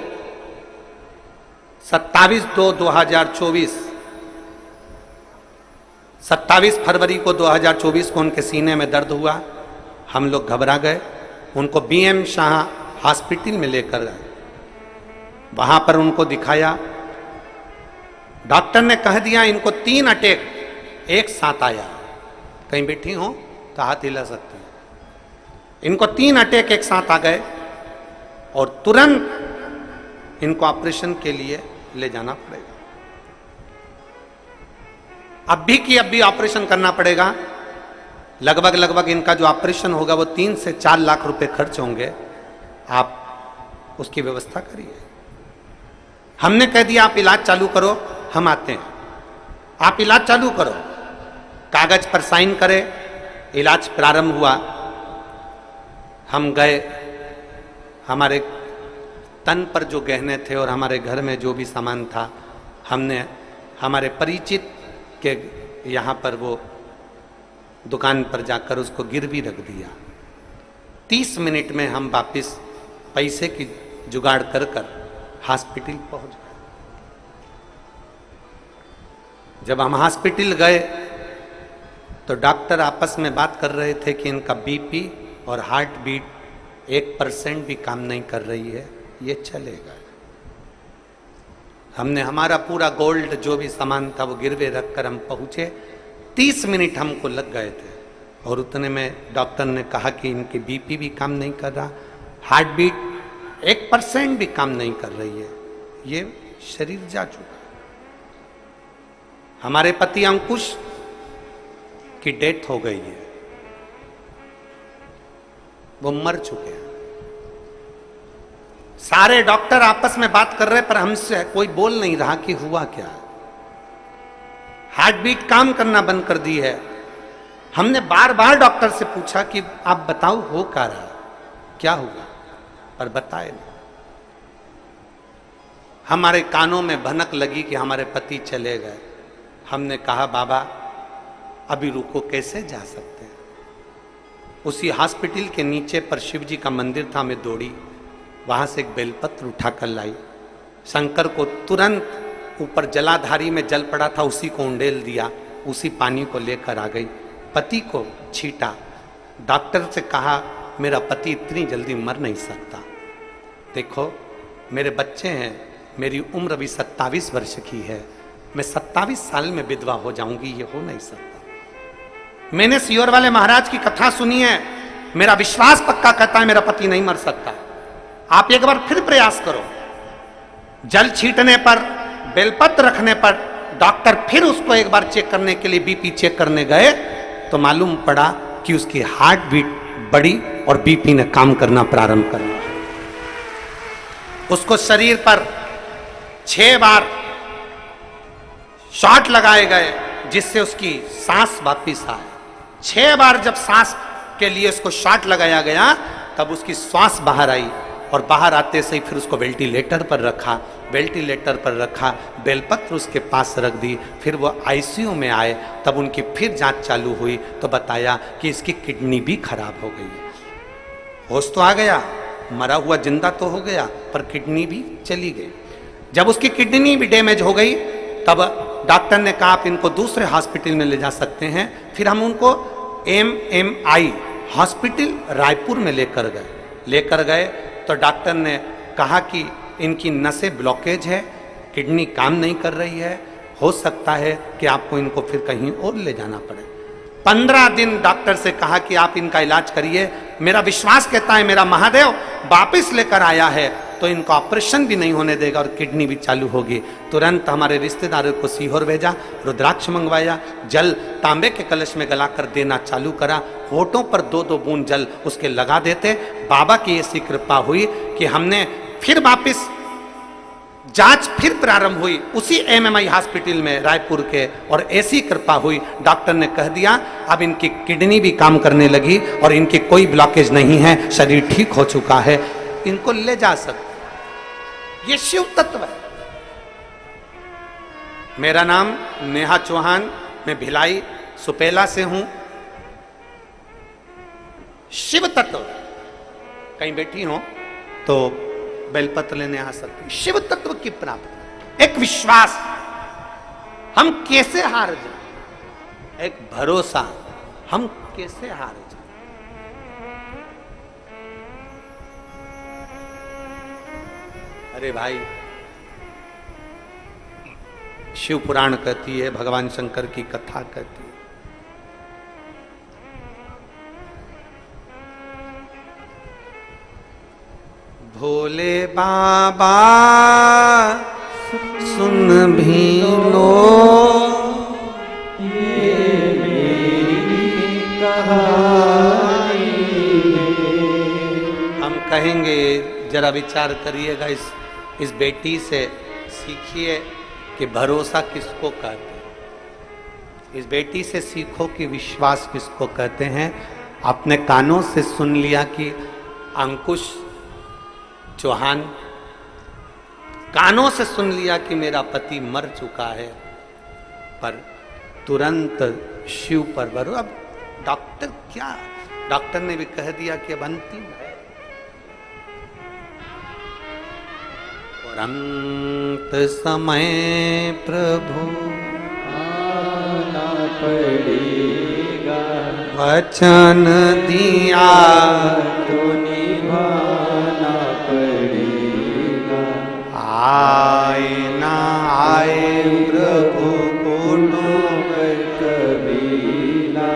27/2/2024 27 फरवरी को 2024 को उनके सीने में दर्द हुआ। हम लोग घबरा गए, उनको BM शाह हॉस्पिटल में लेकर गए। वहां पर उनको दिखाया, डॉक्टर ने कह दिया इनको 3 अटैक एक साथ आया। कहीं बैठी हो तो हाथ हिला सकते हैं। इनको 3 अटैक एक साथ आ गए और तुरंत इनको ऑपरेशन के लिए ले जाना पड़ेगा। अब भी ऑपरेशन करना पड़ेगा। लगभग इनका जो ऑपरेशन होगा वो 3 से 4 लाख रुपए खर्च होंगे। आप उसकी व्यवस्था करिए। हमने कह दिया आप इलाज चालू करो, हम आते हैं। आप इलाज चालू करो, कागज पर साइन करें। इलाज प्रारंभ हुआ, हम गए, हमारे तन पर जो गहने थे और हमारे घर में जो भी सामान था, हमने हमारे परिचित के यहाँ पर वो दुकान पर जाकर उसको गिरवी रख दिया। 30 मिनट में हम वापस पैसे की जुगाड़ कर हॉस्पिटल पहुंच गए। जब हम हॉस्पिटल गए तो डॉक्टर आपस में बात कर रहे थे कि इनका बीपी और हार्ट बीट 1% भी काम नहीं कर रही है, ये चलेगा। हमने हमारा पूरा गोल्ड जो भी सामान था वो गिरवे रखकर हम पहुंचे। 30 मिनट हमको लग गए थे और उतने में डॉक्टर ने कहा कि इनकी बीपी भी काम नहीं कर रहा, हार्ट बीट 1% भी काम नहीं कर रही है, ये शरीर जा चुका। हमारे पति अंकुश की डेथ हो गई है, वो मर चुके हैं। सारे डॉक्टर आपस में बात कर रहे पर हमसे कोई बोल नहीं रहा कि हुआ क्या। हार्ट बीट काम करना बंद कर दी है। हमने बार बार डॉक्टर से पूछा कि आप बताओ हो क्या रहा, क्या हुआ, पर बताए नहीं। हमारे कानों में भनक लगी कि हमारे पति चले गए। हमने कहा बाबा अभी रुको, कैसे जा सकते हैं। उसी हॉस्पिटल के नीचे पर शिव जी का मंदिर था, मैं दौड़ी, वहां से एक बेलपत्र उठाकर लाई। शंकर को तुरंत ऊपर जलाधारी में जल पड़ा था, उसी को उंडेल दिया, उसी पानी को लेकर आ गई, पति को छीटा। डॉक्टर से कहा मेरा पति इतनी जल्दी मर नहीं सकता, देखो मेरे बच्चे हैं, मेरी उम्र भी 27 वर्ष की है, मैं 27 साल में विधवा हो जाऊंगी, ये हो नहीं सकता। मैंने सियोर वाले महाराज की कथा सुनी है, मेरा विश्वास पक्का कहता है मेरा पति नहीं मर सकता। आप एक बार फिर प्रयास करो। जल छीटने पर, बेलपत्र रखने पर डॉक्टर फिर उसको एक बार चेक करने के लिए बीपी चेक करने गए तो मालूम पड़ा कि उसकी हार्ट बीट बढ़ी और बीपी ने काम करना प्रारंभ कर दिया। उसको शरीर पर 6 बार शॉट लगाए गए जिससे उसकी सांस वापिस आए। 6 बार जब सांस के लिए उसको शॉट लगाया गया तब उसकी श्वास बाहर आई और बाहर आते से ही फिर उसको वेंटिलेटर पर रखा, बेलपत्र उसके पास रख दी। फिर वो आईसीयू में आए, तब उनकी फिर जांच चालू हुई तो बताया कि इसकी किडनी भी खराब हो गई है। होश तो आ गया, मरा हुआ जिंदा तो हो गया, पर किडनी भी चली गई। जब उसकी किडनी भी डैमेज हो गई तब डॉक्टर ने कहा आप इनको दूसरे हॉस्पिटल में ले जा सकते हैं। फिर हम उनको MMI हॉस्पिटल रायपुर में लेकर गए तो डॉक्टर ने कहा कि इनकी नसें ब्लॉकेज है, किडनी काम नहीं कर रही है, हो सकता है कि आपको इनको फिर कहीं और ले जाना पड़े। 15 दिन डॉक्टर से कहा कि आप इनका इलाज करिए। मेरा विश्वास कहता है मेरा महादेव वापिस लेकर आया है तो इनको ऑपरेशन भी नहीं होने देगा और किडनी भी चालू होगी। तुरंत हमारे रिश्तेदारों को सीहोर भेजा, रुद्राक्ष मंगवाया, जल तांबे के कलश में गलाकर देना चालू करा। होठों पर 2-2 बूंद जल उसके लगा देते। बाबा की ऐसी कृपा हुई कि हमने फिर वापिस जांच फिर प्रारंभ हुई उसी MMI हॉस्पिटल में रायपुर के, और ऐसी कृपा हुई डॉक्टर ने कह दिया अब इनकी किडनी भी काम करने लगी और इनकी कोई ब्लॉकेज नहीं है, शरीर ठीक हो चुका है, इनको ले जा सकते। ये शिव तत्व है। मेरा नाम नेहा चौहान, मैं भिलाई सुपेला से हूं। शिव तत्व कहीं बैठी हो तो बेलपत्र लेने आ सकते। शिव तत्व की प्राप्ति, एक विश्वास, हम कैसे हार जाए, एक भरोसा, हम कैसे हार जाए। अरे भाई, शिव पुराण कहती है, भगवान शंकर की कथा कहती है, भोले बाबा सुन भी लो ये मेरी कहानी। हम कहेंगे, जरा विचार करिएगा, इस बेटी से सीखिए कि भरोसा किसको कहते हैं। इस बेटी से सीखो कि विश्वास किसको कहते हैं। अपने कानों से सुन लिया कि अंकुश चौहान कानों से सुन लिया कि मेरा पति मर चुका है, पर तुरंत शिव पर भरो। अब डॉक्टर क्या, डॉक्टर ने भी कह दिया कि अब अंतिम है और अंत समय प्रभु आना पड़ेगा, वचन दिया तो निभाना पड़ेगा, आए ना आए प्रभु कबीला,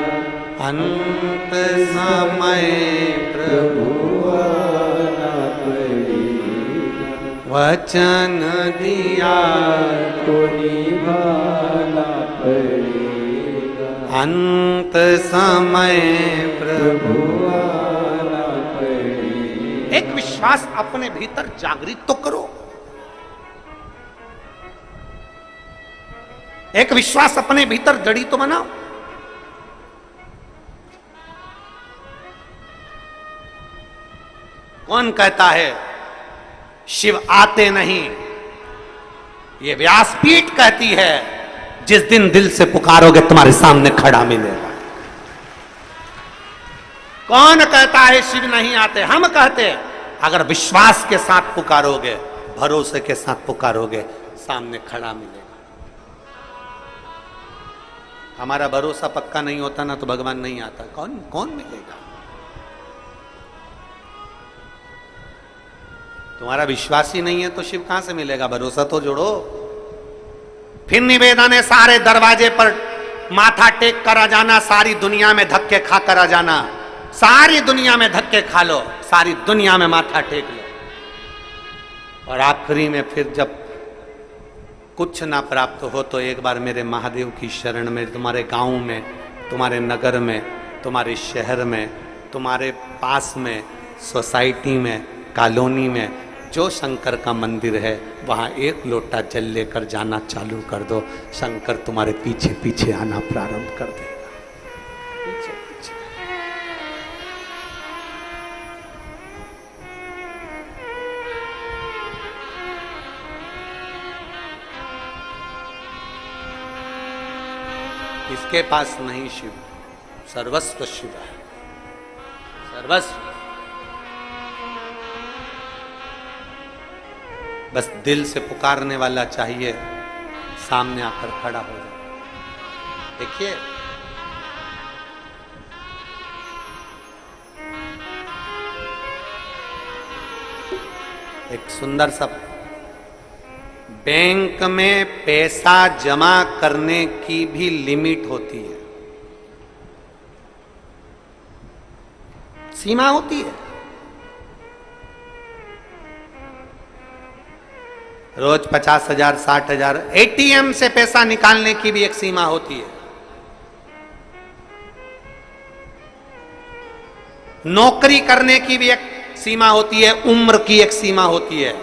अंत समय प्रभु आना पड़ेगा, वचन दिया तो निभाना पड़ेगा, अंत समय प्रभु आना पड़ेगा। एक विश्वास अपने भीतर जागृत तो करो, एक विश्वास अपने भीतर जड़ी तो बनाओ। कौन कहता है शिव आते नहीं? ये व्यासपीठ कहती है, जिस दिन दिल से पुकारोगे तुम्हारे सामने खड़ा मिलेगा। कौन कहता है शिव नहीं आते? हम कहते हैं अगर विश्वास के साथ पुकारोगे, भरोसे के साथ पुकारोगे, सामने खड़ा मिलेगा। हमारा भरोसा पक्का नहीं होता ना तो भगवान नहीं आता। कौन कौन मिलेगा? तुम्हारा विश्वास ही नहीं है तो शिव कहां से मिलेगा? भरोसा तो जोड़ो। फिर निवेदन है, सारे दरवाजे पर माथा टेक कर आ जाना, सारी दुनिया में धक्के खा कर आ जाना, सारी दुनिया में धक्के खा लो, सारी दुनिया में माथा टेक लो, और आखिरी में फिर जब कुछ ना प्राप्त हो तो एक बार मेरे महादेव की शरण में, तुम्हारे गांव में, तुम्हारे नगर में, तुम्हारे शहर में, तुम्हारे पास में, सोसाइटी में, कॉलोनी में जो शंकर का मंदिर है वहां एक लोटा जल लेकर जाना चालू कर दो, शंकर तुम्हारे पीछे पीछे आना प्रारंभ कर देगा। पीछे पीछे। इसके पास नहीं शिव, सर्वस्व शिव है, सर्वस्व। बस दिल से पुकारने वाला चाहिए, सामने आकर खड़ा हो जाए। देखिए एक सुंदर सा, बैंक में पैसा जमा करने की भी लिमिट होती है, सीमा होती है। रोज 50,000, 60,000, एटीएम से पैसा निकालने की भी एक सीमा होती है। नौकरी करने की भी एक सीमा होती है, उम्र की एक सीमा होती है।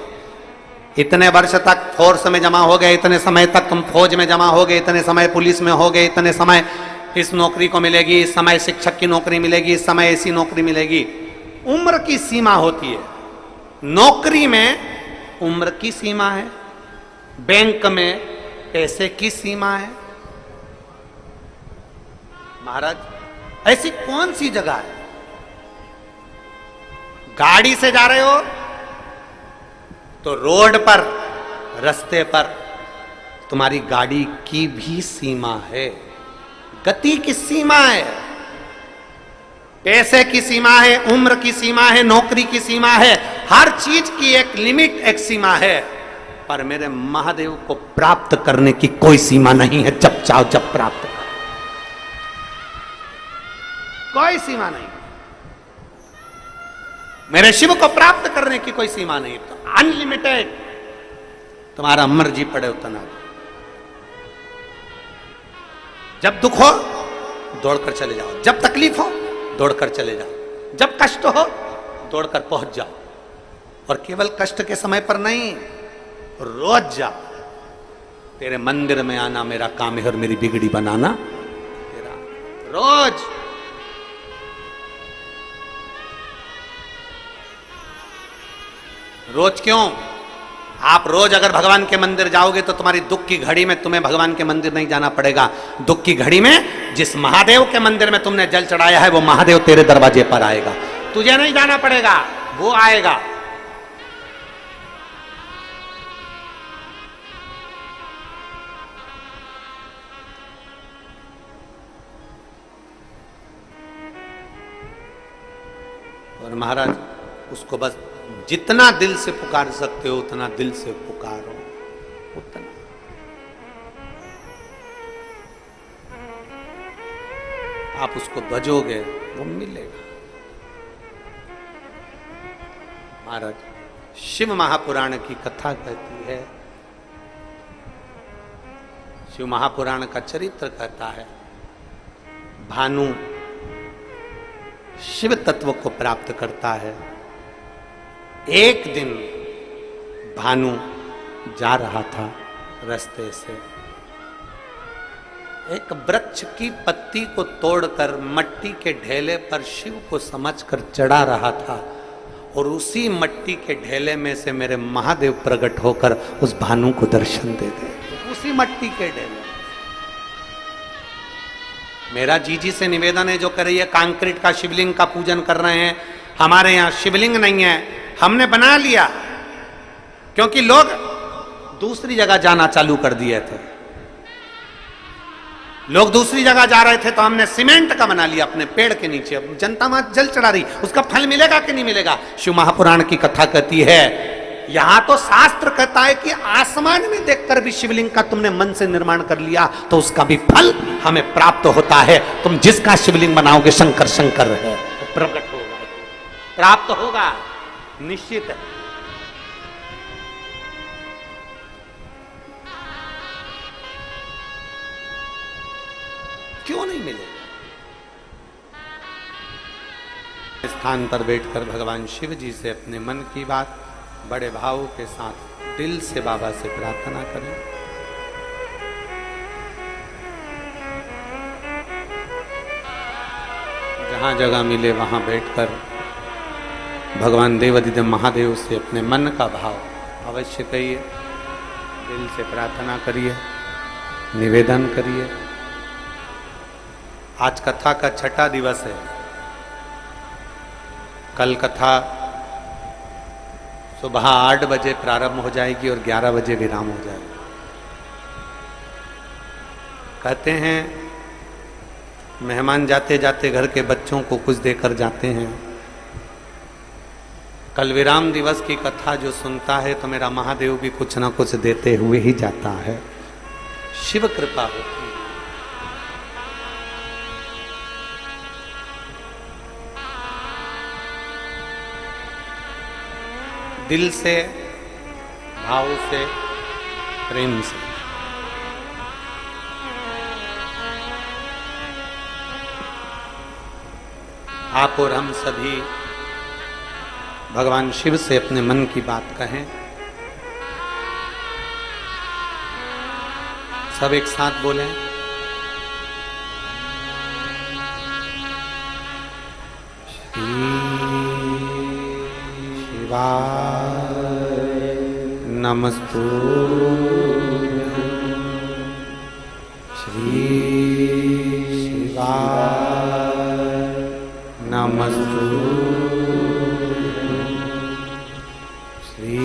इतने वर्ष तक फोर्स में जमा हो गए, इतने समय तक तुम फौज में जमा हो गए, इतने समय पुलिस में हो गए, इतने समय इस नौकरी को मिलेगी, इस समय शिक्षक की नौकरी मिलेगी, इस समय ऐसी नौकरी मिलेगी। उम्र की सीमा होती है। नौकरी में उम्र की सीमा है, बैंक में पैसे की सीमा है। महाराज ऐसी कौन सी जगह है? गाड़ी से जा रहे हो तो रोड पर, रास्ते पर तुम्हारी गाड़ी की भी सीमा है, गति की सीमा है, पैसे की सीमा है, उम्र की सीमा है, नौकरी की सीमा है, हर चीज की एक लिमिट, एक सीमा है। पर मेरे महादेव को प्राप्त करने की कोई सीमा नहीं है, जब चाहो जब प्राप्त करो, कोई सीमा नहीं। मेरे शिव को प्राप्त करने की कोई सीमा नहीं, तो अनलिमिटेड, तुम्हारा मर्जी पड़े उतना। जब दुख हो दौड़कर चले जाओ, जब तकलीफ हो दौड़कर चले जाओ, जब कष्ट हो दौड़कर पहुंच जाओ। और केवल कष्ट के समय पर नहीं, रोज जाओ। तेरे मंदिर में आना मेरा काम है और मेरी बिगड़ी बनाना तेरा। रोज रोज क्यों? आप रोज अगर भगवान के मंदिर जाओगे तो तुम्हारी दुख की घड़ी में तुम्हें भगवान के मंदिर नहीं जाना पड़ेगा। दुख की घड़ी में जिस महादेव के मंदिर में तुमने जल चढ़ाया है वो महादेव तेरे दरवाजे पर आएगा, तुझे नहीं जाना पड़ेगा, वो आएगा। और महाराज उसको बस जितना दिल से पुकार सकते हो उतना दिल से पुकारो, उतना। आप उसको भजोगे वो मिलेगा। महाराज शिव महापुराण की कथा कहती है, शिव महापुराण का चरित्र कहता है, भानु शिव तत्व को प्राप्त करता है। एक दिन भानु जा रहा था रास्ते से, एक वृक्ष की पत्ती को तोड़कर मट्टी के ढेले पर शिव को समझकर चढ़ा रहा था, और उसी मट्टी के ढेले में से मेरे महादेव प्रकट होकर उस भानु को दर्शन दे दे। उसी मट्टी के ढेले। मेरा जीजी से निवेदन है, जो कर रही है कंक्रीट का शिवलिंग का पूजन कर रहे हैं, हमारे यहाँ शिवलिंग नहीं है, हमने बना लिया क्योंकि लोग दूसरी जगह जाना चालू कर दिए थे। लोग दूसरी जगह जा रहे थे तो हमने सीमेंट का बना लिया अपने पेड़ के नीचे। अब जनता वहां जल चढ़ा रही, उसका फल मिलेगा कि नहीं मिलेगा? शिव महापुराण की कथा कहती है, यहां तो शास्त्र कहता है कि आसमान में देखकर भी शिवलिंग का तुमने मन से निर्माण कर लिया तो उसका भी फल हमें प्राप्त होता है। तुम जिसका शिवलिंग बनाओगे शंकर शंकर है, प्रकट होगा, प्राप्त होगा, निश्चित है। क्यों नहीं मिलेगा? स्थान पर बैठकर भगवान शिव जी से अपने मन की बात बड़े भाव के साथ दिल से बाबा से प्रार्थना करें। जहां जगह मिले वहां बैठकर भगवान देवाधिदेव महादेव से अपने मन का भाव अवश्य कहिए, दिल से प्रार्थना करिए, निवेदन करिए। आज कथा का छठा दिवस है। कल कथा सुबह 8 बजे प्रारंभ हो जाएगी और 11 बजे विराम हो जाएगा। कहते हैं मेहमान जाते जाते घर के बच्चों को कुछ देकर जाते हैं। कल विराम दिवस की कथा जो सुनता है तो मेरा महादेव भी कुछ ना कुछ देते हुए ही जाता है। शिव कृपा होती है। दिल से, भाव से, प्रेम से। आप और हम सभी भगवान शिव से अपने मन की बात कहें। सब एक साथ बोलें। नमस्तुभ्यं श्री शिवाय नमस्तुभ्यं श्री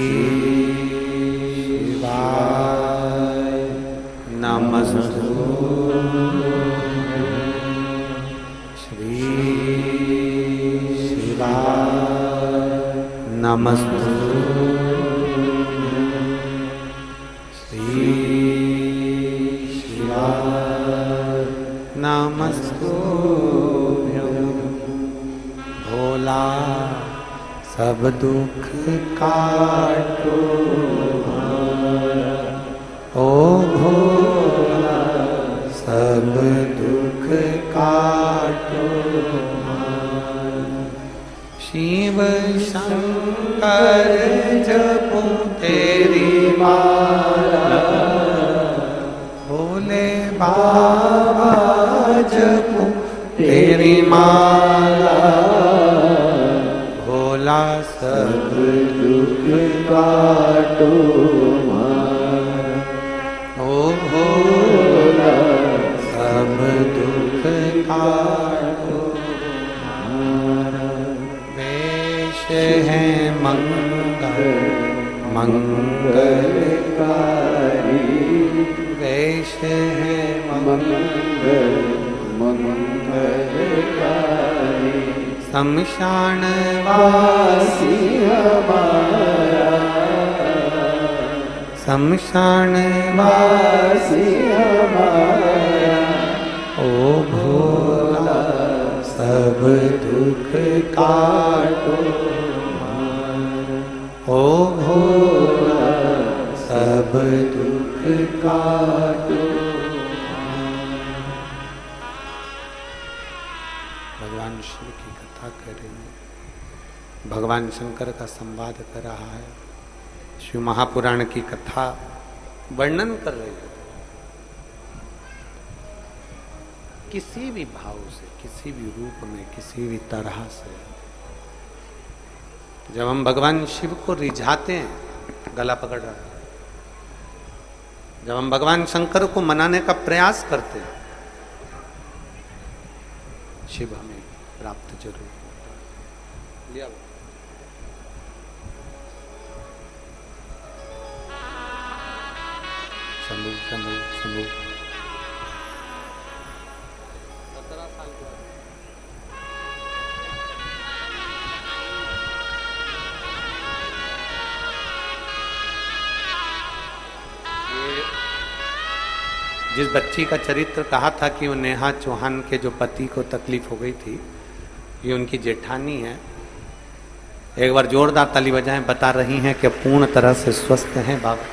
शिवाय नमस्तुभ्यं श्री शिवाय नमस्तुभ्यं भोला सब दुख काटो ओ भोला सब दुख काटो शिव शंकर जपो तेरी माला भोले बाबा जपो तेरी माला भोला सब दुख काटो मारा। ओ भोला सब दुख काटो मारा। वेश है मंगल मंगलकारी, वेश है मंगल मंगलकारी। शमशान वासी हमारा, शमशान वासी हमारा। ओ भोला सब दुख काटो मारा। ओ भोला सब दुख काटो। भगवान शिव की कथा कर रही है, भगवान शंकर का संवाद कर रहा है, शिव महापुराण की कथा वर्णन कर रही है। किसी भी भाव से, किसी भी रूप में, किसी भी तरह से जब हम भगवान शिव को रिझाते हैं, गला पकड़ रहा है, जब हम भगवान शंकर को मनाने का प्रयास करते हैं, शिव हमें प्राप्त जरूर लिया। शंभु शंभु शंभु 17 साल के बाद जिस बच्ची का चरित्र कहा था कि वो नेहा चौहान के जो पति को तकलीफ हो गई थी, ये उनकी जेठानी है। एक बार जोरदार ताली बजाएं, बता रही हैं कि पूर्ण तरह से स्वस्थ हैं बाबा।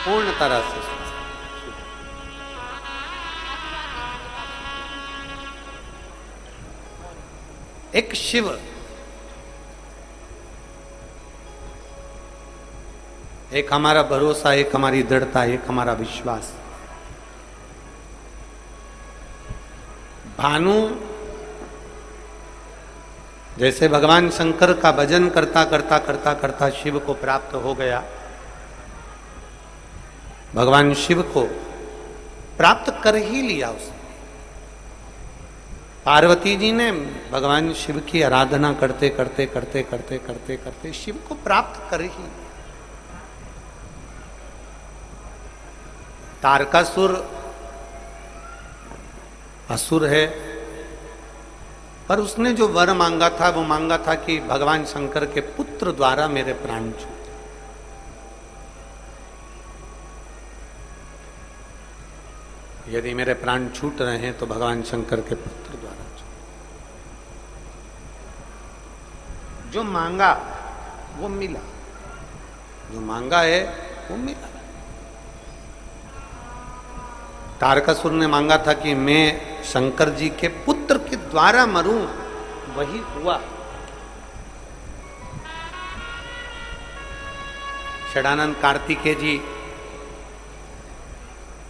पूर्ण तरह से स्वस्थ। एक शिव, एक हमारा भरोसा, एक हमारी दृढ़ता, एक हमारा विश्वास। भानु जैसे भगवान शंकर का भजन करता करता करता करता शिव को प्राप्त हो गया, भगवान शिव को प्राप्त कर ही लिया उसने। पार्वती जी ने भगवान शिव की आराधना करते करते करते करते करते करते शिव को प्राप्त कर ही। तारकासुर असुर है, पर उसने जो वर मांगा था वो मांगा था कि भगवान शंकर के पुत्र द्वारा मेरे प्राण छूटे। यदि मेरे प्राण छूट रहे हैं तो भगवान शंकर के पुत्र द्वारा छूटे। जो मांगा वो मिला, जो मांगा है वो मिला। तारकासुर ने मांगा था कि मैं शंकर जी के पुत्र के द्वारा मरूं, वही हुआ। षडानंद कार्तिकेय जी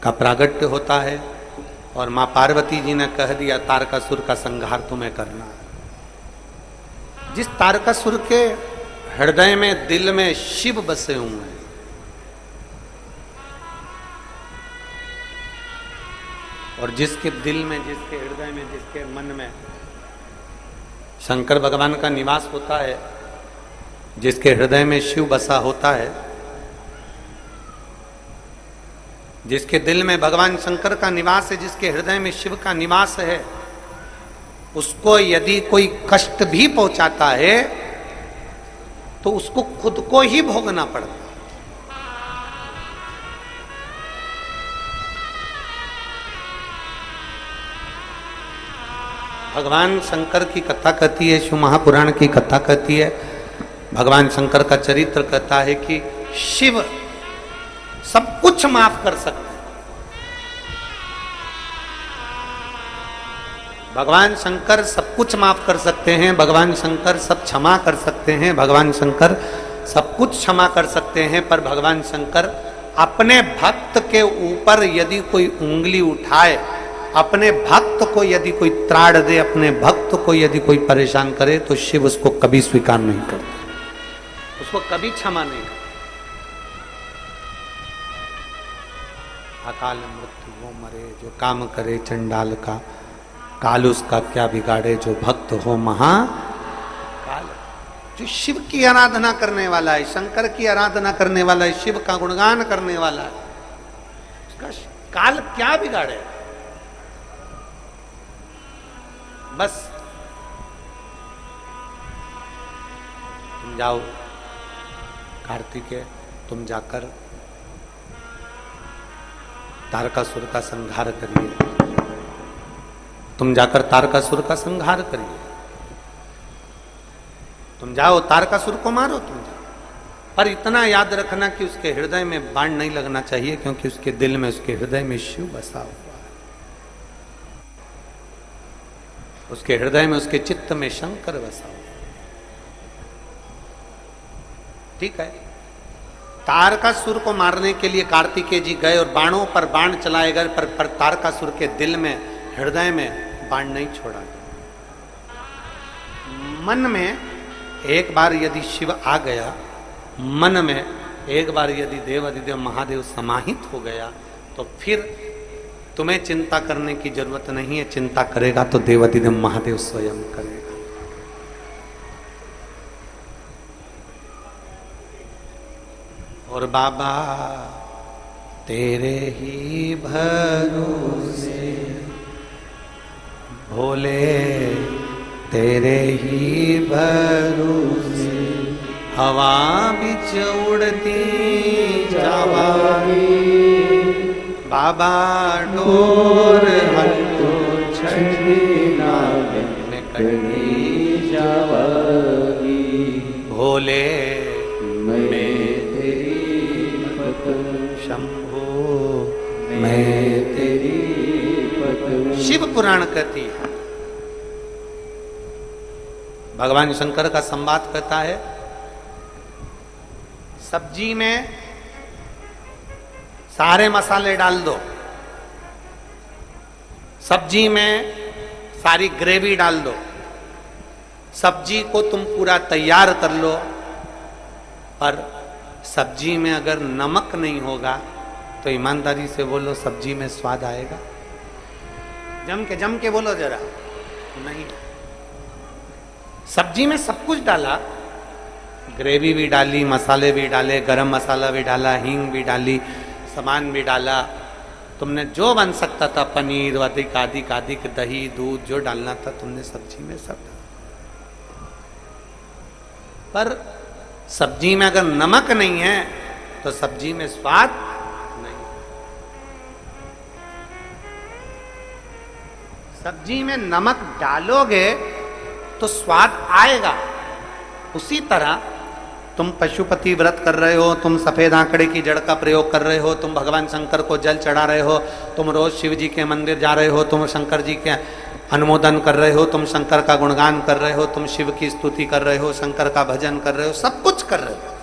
का प्रागट्य होता है और मां पार्वती जी ने कह दिया तारकासुर का संहार तुम्हें करना है। जिस तारकासुर के हृदय में, दिल में शिव बसे हुए हैं, और जिसके दिल में, जिसके हृदय में, जिसके मन में शंकर भगवान का निवास होता है, जिसके हृदय में शिव बसा होता है, जिसके दिल में भगवान शंकर का निवास है, जिसके हृदय में शिव का निवास है, उसको यदि कोई कष्ट भी पहुंचाता है तो उसको खुद को ही भोगना पड़ता है। भगवान शंकर की कथा कहती है, शिव महापुराण की कथा कहती है, भगवान शंकर का चरित्र कहता है कि शिव सब कुछ माफ कर सकते हैं। भगवान शंकर सब कुछ माफ कर सकते हैं, भगवान शंकर सब क्षमा कर सकते हैं, भगवान शंकर सब कुछ क्षमा कर सकते हैं, पर भगवान शंकर अपने भक्त के ऊपर यदि कोई उंगली उठाए अपने भक्त को यदि कोई त्राड़ दे, अपने भक्त को यदि कोई परेशान करे, तो शिव उसको कभी स्वीकार नहीं करता, उसको कभी क्षमा नहीं करता। अकाल मृत्यु वो मरे जो काम करे चंडाल का, काल उसका क्या बिगाड़े जो भक्त हो महाकाल। जो शिव की आराधना करने वाला है, शंकर की आराधना करने वाला है, शिव का गुणगान करने वाला है, उसका काल क्या बिगाड़े। बस तुम जाओ कार्तिकेय, तुम जाकर तारकासुर का संहार करिए, तुम जाकर तारकासुर का संहार करिए, तुम जाओ तारकासुर को मारो, तुम जाओ। पर इतना याद रखना कि उसके हृदय में बाण नहीं लगना चाहिए, क्योंकि उसके दिल में, उसके हृदय में शिव बसा हुआ है, उसके हृदय में, उसके चित्त में शंकर बसा हुआ। ठीक है, तारकासुर को मारने के लिए कार्तिकेय जी गए और बाणों पर बाण चलाए गए, पर तारकासुर के दिल में, हृदय में बाण नहीं छोड़ा गया। मन में एक बार यदि शिव आ गया, मन में एक बार यदि देवाधिदेव महादेव समाहित हो गया, तो फिर तुम्हें चिंता करने की जरूरत नहीं है। चिंता करेगा तो देवाधिदेव महादेव स्वयं करेगा। और बाबा तेरे ही भरोसे, भोले तेरे ही भरोसे, हवा बिच उड़ती जावागी, बाबा डोर हल्लो छड़ी में कटी जावागी, भोले मैं शंभो मैं तेरी पत्नी। शिव पुराण कहती है, भगवान शंकर का संवाद कहता है, सब्जी में सारे मसाले डाल दो, सब्जी में सारी ग्रेवी डाल दो, सब्जी को तुम पूरा तैयार कर लो, पर सब्जी में अगर नमक नहीं होगा तो ईमानदारी से बोलो सब्जी में स्वाद आएगा? जम के बोलो जरा। नहीं, सब्जी में सब कुछ डाला, ग्रेवी भी डाली, मसाले भी डाले, गरम मसाला भी डाला, हींग भी डाली, सामान भी डाला, तुमने जो बन सकता था, पनीर अधिक अधिक अधिक, दही दूध जो डालना था तुमने सब्जी में सब डाला, पर सब्जी में अगर नमक नहीं है तो सब्जी में स्वाद नहीं। सब्जी में नमक डालोगे तो स्वाद आएगा। उसी तरह तुम पशुपति व्रत कर रहे हो, तुम सफेद आंकड़े की जड़ का प्रयोग कर रहे हो, तुम भगवान शंकर को जल चढ़ा रहे हो, तुम रोज शिव जी के मंदिर जा रहे हो, तुम शंकर जी के अनुमोदन कर रहे हो, तुम शंकर का गुणगान कर रहे हो, तुम शिव की स्तुति कर रहे हो, शंकर का भजन कर रहे हो, सब कुछ कर रहे हो।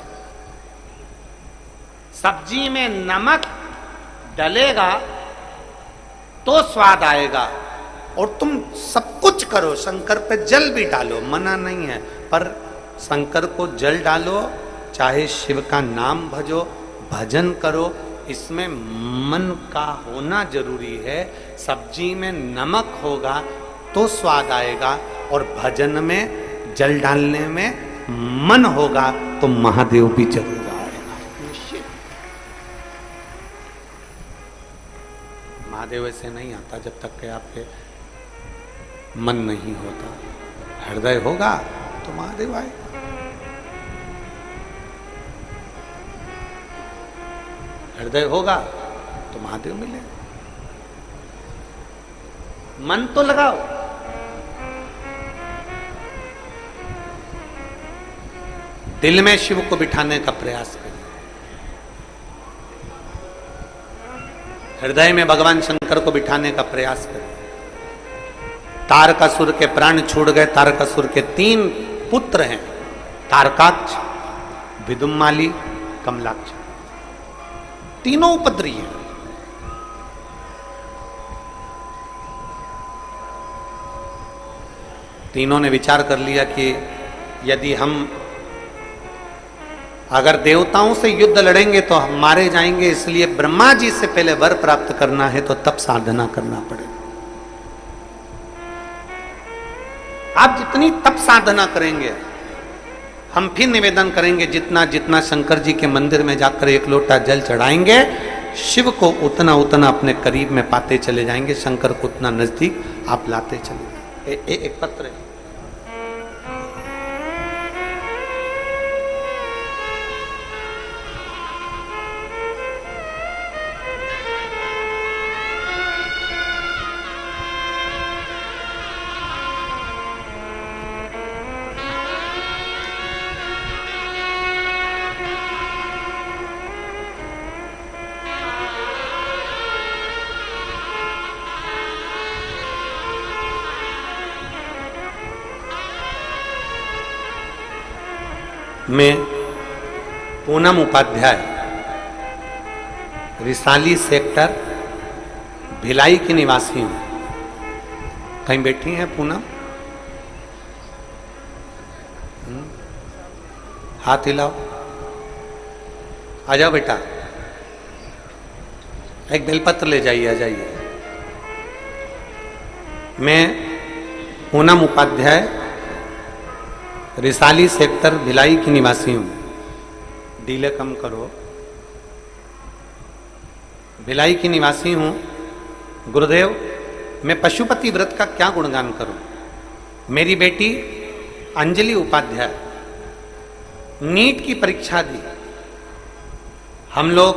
सब्जी में नमक डलेगा तो स्वाद आएगा। और तुम सब कुछ करो, शंकर पे जल भी डालो, मना नहीं है, पर शंकर को जल डालो, चाहे शिव का नाम भजो, भजन करो, इसमें मन का होना जरूरी है। सब्जी में नमक होगा तो स्वाद आएगा, और भजन में जल डालने में मन होगा तो महादेव भी जरूर आएगा। निश्चित महादेव ऐसे नहीं आता जब तक कि आपके मन नहीं होता। हृदय होगा तो महादेव आएगा। हृदय होगा तो महादेव मिलेगा। मन तो लगाओ, दिल में शिव को बिठाने का प्रयास करिए। हृदय में भगवान शंकर को बिठाने का प्रयास करिए। तारकासुर के प्राण छूट गए। तारकासुर के 3 पुत्र हैं, तारकाक्ष, विदुम्माली, कमलाक्ष, तीनों उपद्री हैं। तीनों ने विचार कर लिया कि यदि हम अगर देवताओं से युद्ध लड़ेंगे तो हम मारे जाएंगे, इसलिए ब्रह्मा जी से पहले वर प्राप्त करना है तो तप साधना करना पड़ेगा। आप जितनी तप साधना करेंगे, हम फिर निवेदन करेंगे जितना जितना शंकर जी के मंदिर में जाकर एक लोटा जल चढ़ाएंगे, शिव को उतना उतना अपने करीब में पाते चले जाएंगे, शंकर को उतना नजदीक आप लाते चले जाएंगे। एक पत्र है, मैं पूनम उपाध्याय, रिसाली सेक्टर, भिलाई की निवासी हूं। कहीं बैठी हैं पूनम? हाथ हिलाओ, आ जाओ बेटा, एक बेलपत्र ले जाइए, आ जाइए। मैं पूनम उपाध्याय, रिसाली सेक्टर, भिलाई की निवासी हूं। डीले कम करो। भिलाई की निवासी हूं। गुरुदेव, मैं पशुपति व्रत का क्या गुणगान करूं? मेरी बेटी अंजलि उपाध्याय नीट की परीक्षा दी। हम लोग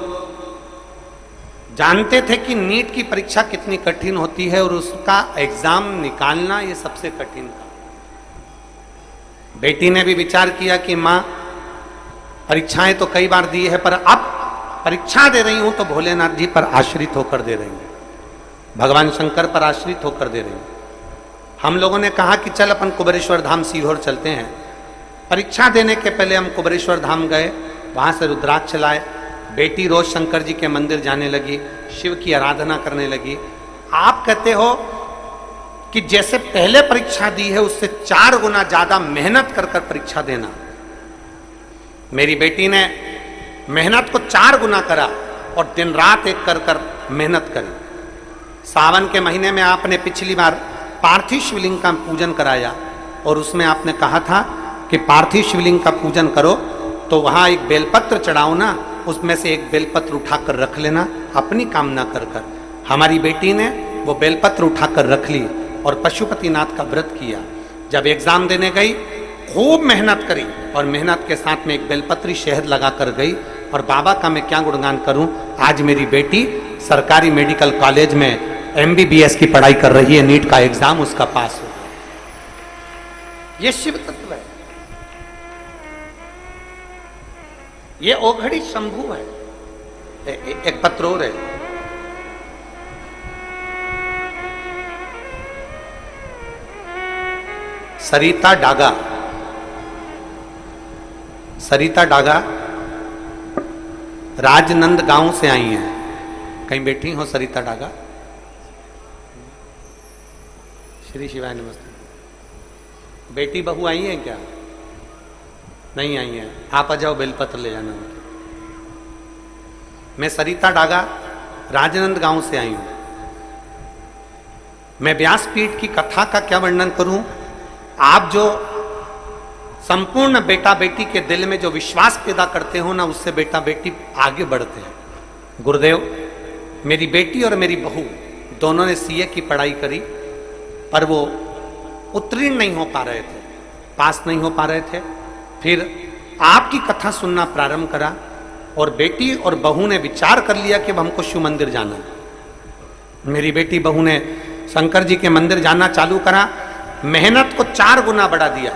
जानते थे कि नीट की परीक्षा कितनी कठिन होती है और उसका एग्जाम निकालना ये सबसे कठिन था। बेटी ने भी विचार किया कि मां, परीक्षाएं तो कई बार दी है, पर अब परीक्षा दे रही हूं तो भोलेनाथ जी पर आश्रित होकर दे रही हूं, भगवान शंकर पर आश्रित होकर दे रही हूं। हम लोगों ने कहा कि चल अपन कुबेरेश्वर धाम सीहोर चलते हैं। परीक्षा देने के पहले हम कुबेरेश्वर धाम गए, वहां से रुद्राक्ष लाए। बेटी रोज शंकर जी के मंदिर जाने लगी, शिव की आराधना करने लगी। आप कहते हो कि जैसे पहले परीक्षा दी है उससे 4 गुना ज्यादा मेहनत कर कर परीक्षा देना। मेरी बेटी ने मेहनत को 4 गुना करा और दिन रात एक कर कर मेहनत करी। सावन के महीने में आपने पिछली बार पार्थिव शिवलिंग का पूजन कराया और उसमें आपने कहा था कि पार्थिव शिवलिंग का पूजन करो तो वहां एक बेलपत्र चढ़ाओ ना, उसमें से एक बेलपत्र उठाकर रख लेना अपनी कामना कर कर। हमारी बेटी ने वो बेलपत्र उठाकर रख ली और पशुपतिनाथ का व्रत किया। जब एग्जाम देने गई, खूब मेहनत करी और मेहनत के साथ में एक बेलपत्री शहद लगाकर गई। और बाबा का मैं क्या गुणगान करूं, आज मेरी बेटी सरकारी मेडिकल कॉलेज में MBBS की पढ़ाई कर रही है, नीट का एग्जाम उसका पास हो गया। ये शिव तत्व है, ये ओघड़ी शंभु है। एक पत्र और है, सरिता डागा। सरिता डागा राजनंद गांव से आई हैं। कहीं बैठी हो सरिता डागा? श्री शिवाय नमस्ते। बेटी बहू आई है क्या? नहीं आई है। आप आ जाओ, बेलपत्र ले जाना। मैं सरिता डागा राजनंद गांव से आई हूं। मैं व्यासपीठ की कथा का क्या वर्णन करूं? आप जो संपूर्ण बेटा बेटी के दिल में जो विश्वास पैदा करते हो ना, उससे बेटा बेटी आगे बढ़ते हैं। गुरुदेव, मेरी बेटी और मेरी बहू दोनों ने CA की पढ़ाई करी, पर वो उत्तीर्ण नहीं हो पा रहे थे, पास नहीं हो पा रहे थे। फिर आपकी कथा सुनना प्रारंभ करा और बेटी और बहू ने विचार कर लिया कि अब हमको शिव मंदिर जाना है। मेरी बेटी बहू ने शंकर जी के मंदिर जाना चालू करा, मेहनत को 4 गुना बढ़ा दिया।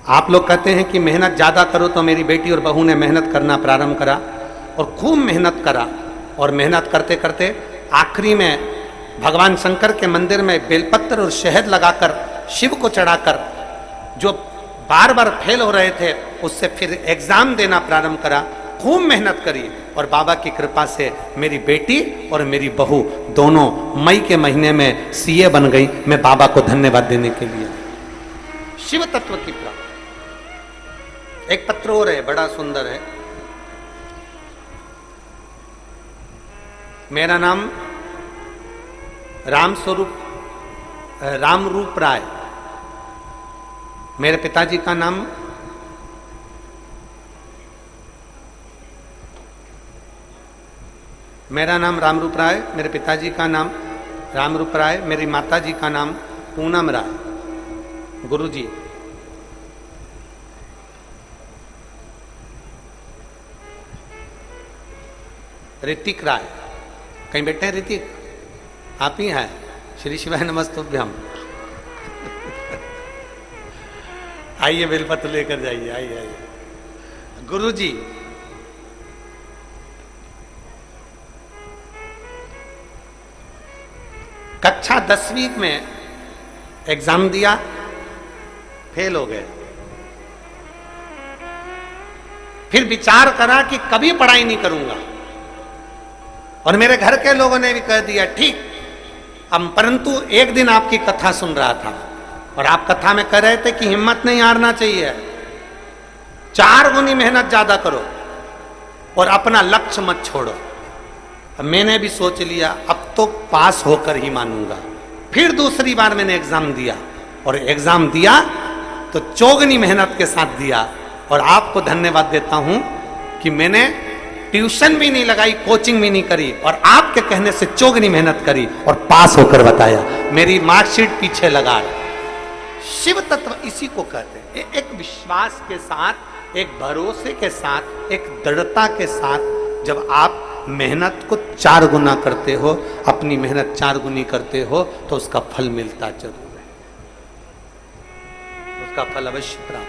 आप लोग कहते हैं कि मेहनत ज्यादा करो, तो मेरी बेटी और बहू ने मेहनत करना प्रारंभ करा और खूब मेहनत करा। और मेहनत करते करते आखिरी में भगवान शंकर के मंदिर में बेलपत्र और शहद लगाकर शिव को चढ़ाकर जो बार बार फेल हो रहे थे, उससे फिर एग्जाम देना प्रारंभ करा। खूब मेहनत करी और बाबा की कृपा से मेरी बेटी और मेरी बहू दोनों मई के महीने में सीए बन गई। मैं बाबा को धन्यवाद देने के लिए। शिव तत्व की प्राप्ति। एक पत्र और है, बड़ा सुंदर है। मेरा नाम रामरूप राय, मेरे पिताजी का नाम मेरा नाम रामरूप राय, मेरे पिताजी का नाम रामरूप राय, मेरी माताजी का नाम पूनम राय। गुरुजी, ऋतिक राय। कहीं बैठे हैं ऋतिक? आप ही हैं? श्री शिवाय नमस्तुभ्यम। आइए बेलपत्र लेकर जाइए, आइए आइए। गुरुजी, कक्षा 10वीं में एग्जाम दिया, फेल हो गए। फिर विचार करा कि कभी पढ़ाई नहीं करूंगा, और मेरे घर के लोगों ने भी कह दिया ठीक। अब परंतु एक दिन आपकी कथा सुन रहा था और आप कथा में कह रहे थे कि हिम्मत नहीं हारना चाहिए, 4 गुनी मेहनत ज्यादा करो और अपना लक्ष्य मत छोड़ो। अब मैंने भी सोच लिया अब तो पास होकर ही मानूंगा। फिर दूसरी बार मैंने एग्जाम दिया, और एग्जाम दिया तो चौगनी मेहनत के साथ दिया। और आपको धन्यवाद देता हूं कि मैंने ट्यूशन भी नहीं लगाई, कोचिंग भी नहीं करी, और आपके कहने से चौगनी मेहनत करी और पास होकर बताया। मेरी मार्कशीट पीछे लगा। शिव तत्व इसी को कहते हैं, एक विश्वास के साथ, एक भरोसे के साथ, एक दृढ़ता के साथ जब आप मेहनत को 4 गुना करते हो, अपनी मेहनत 4 गुनी करते हो, तो उसका फल मिलता जरूर है, उसका फल अवश्य प्राप्त।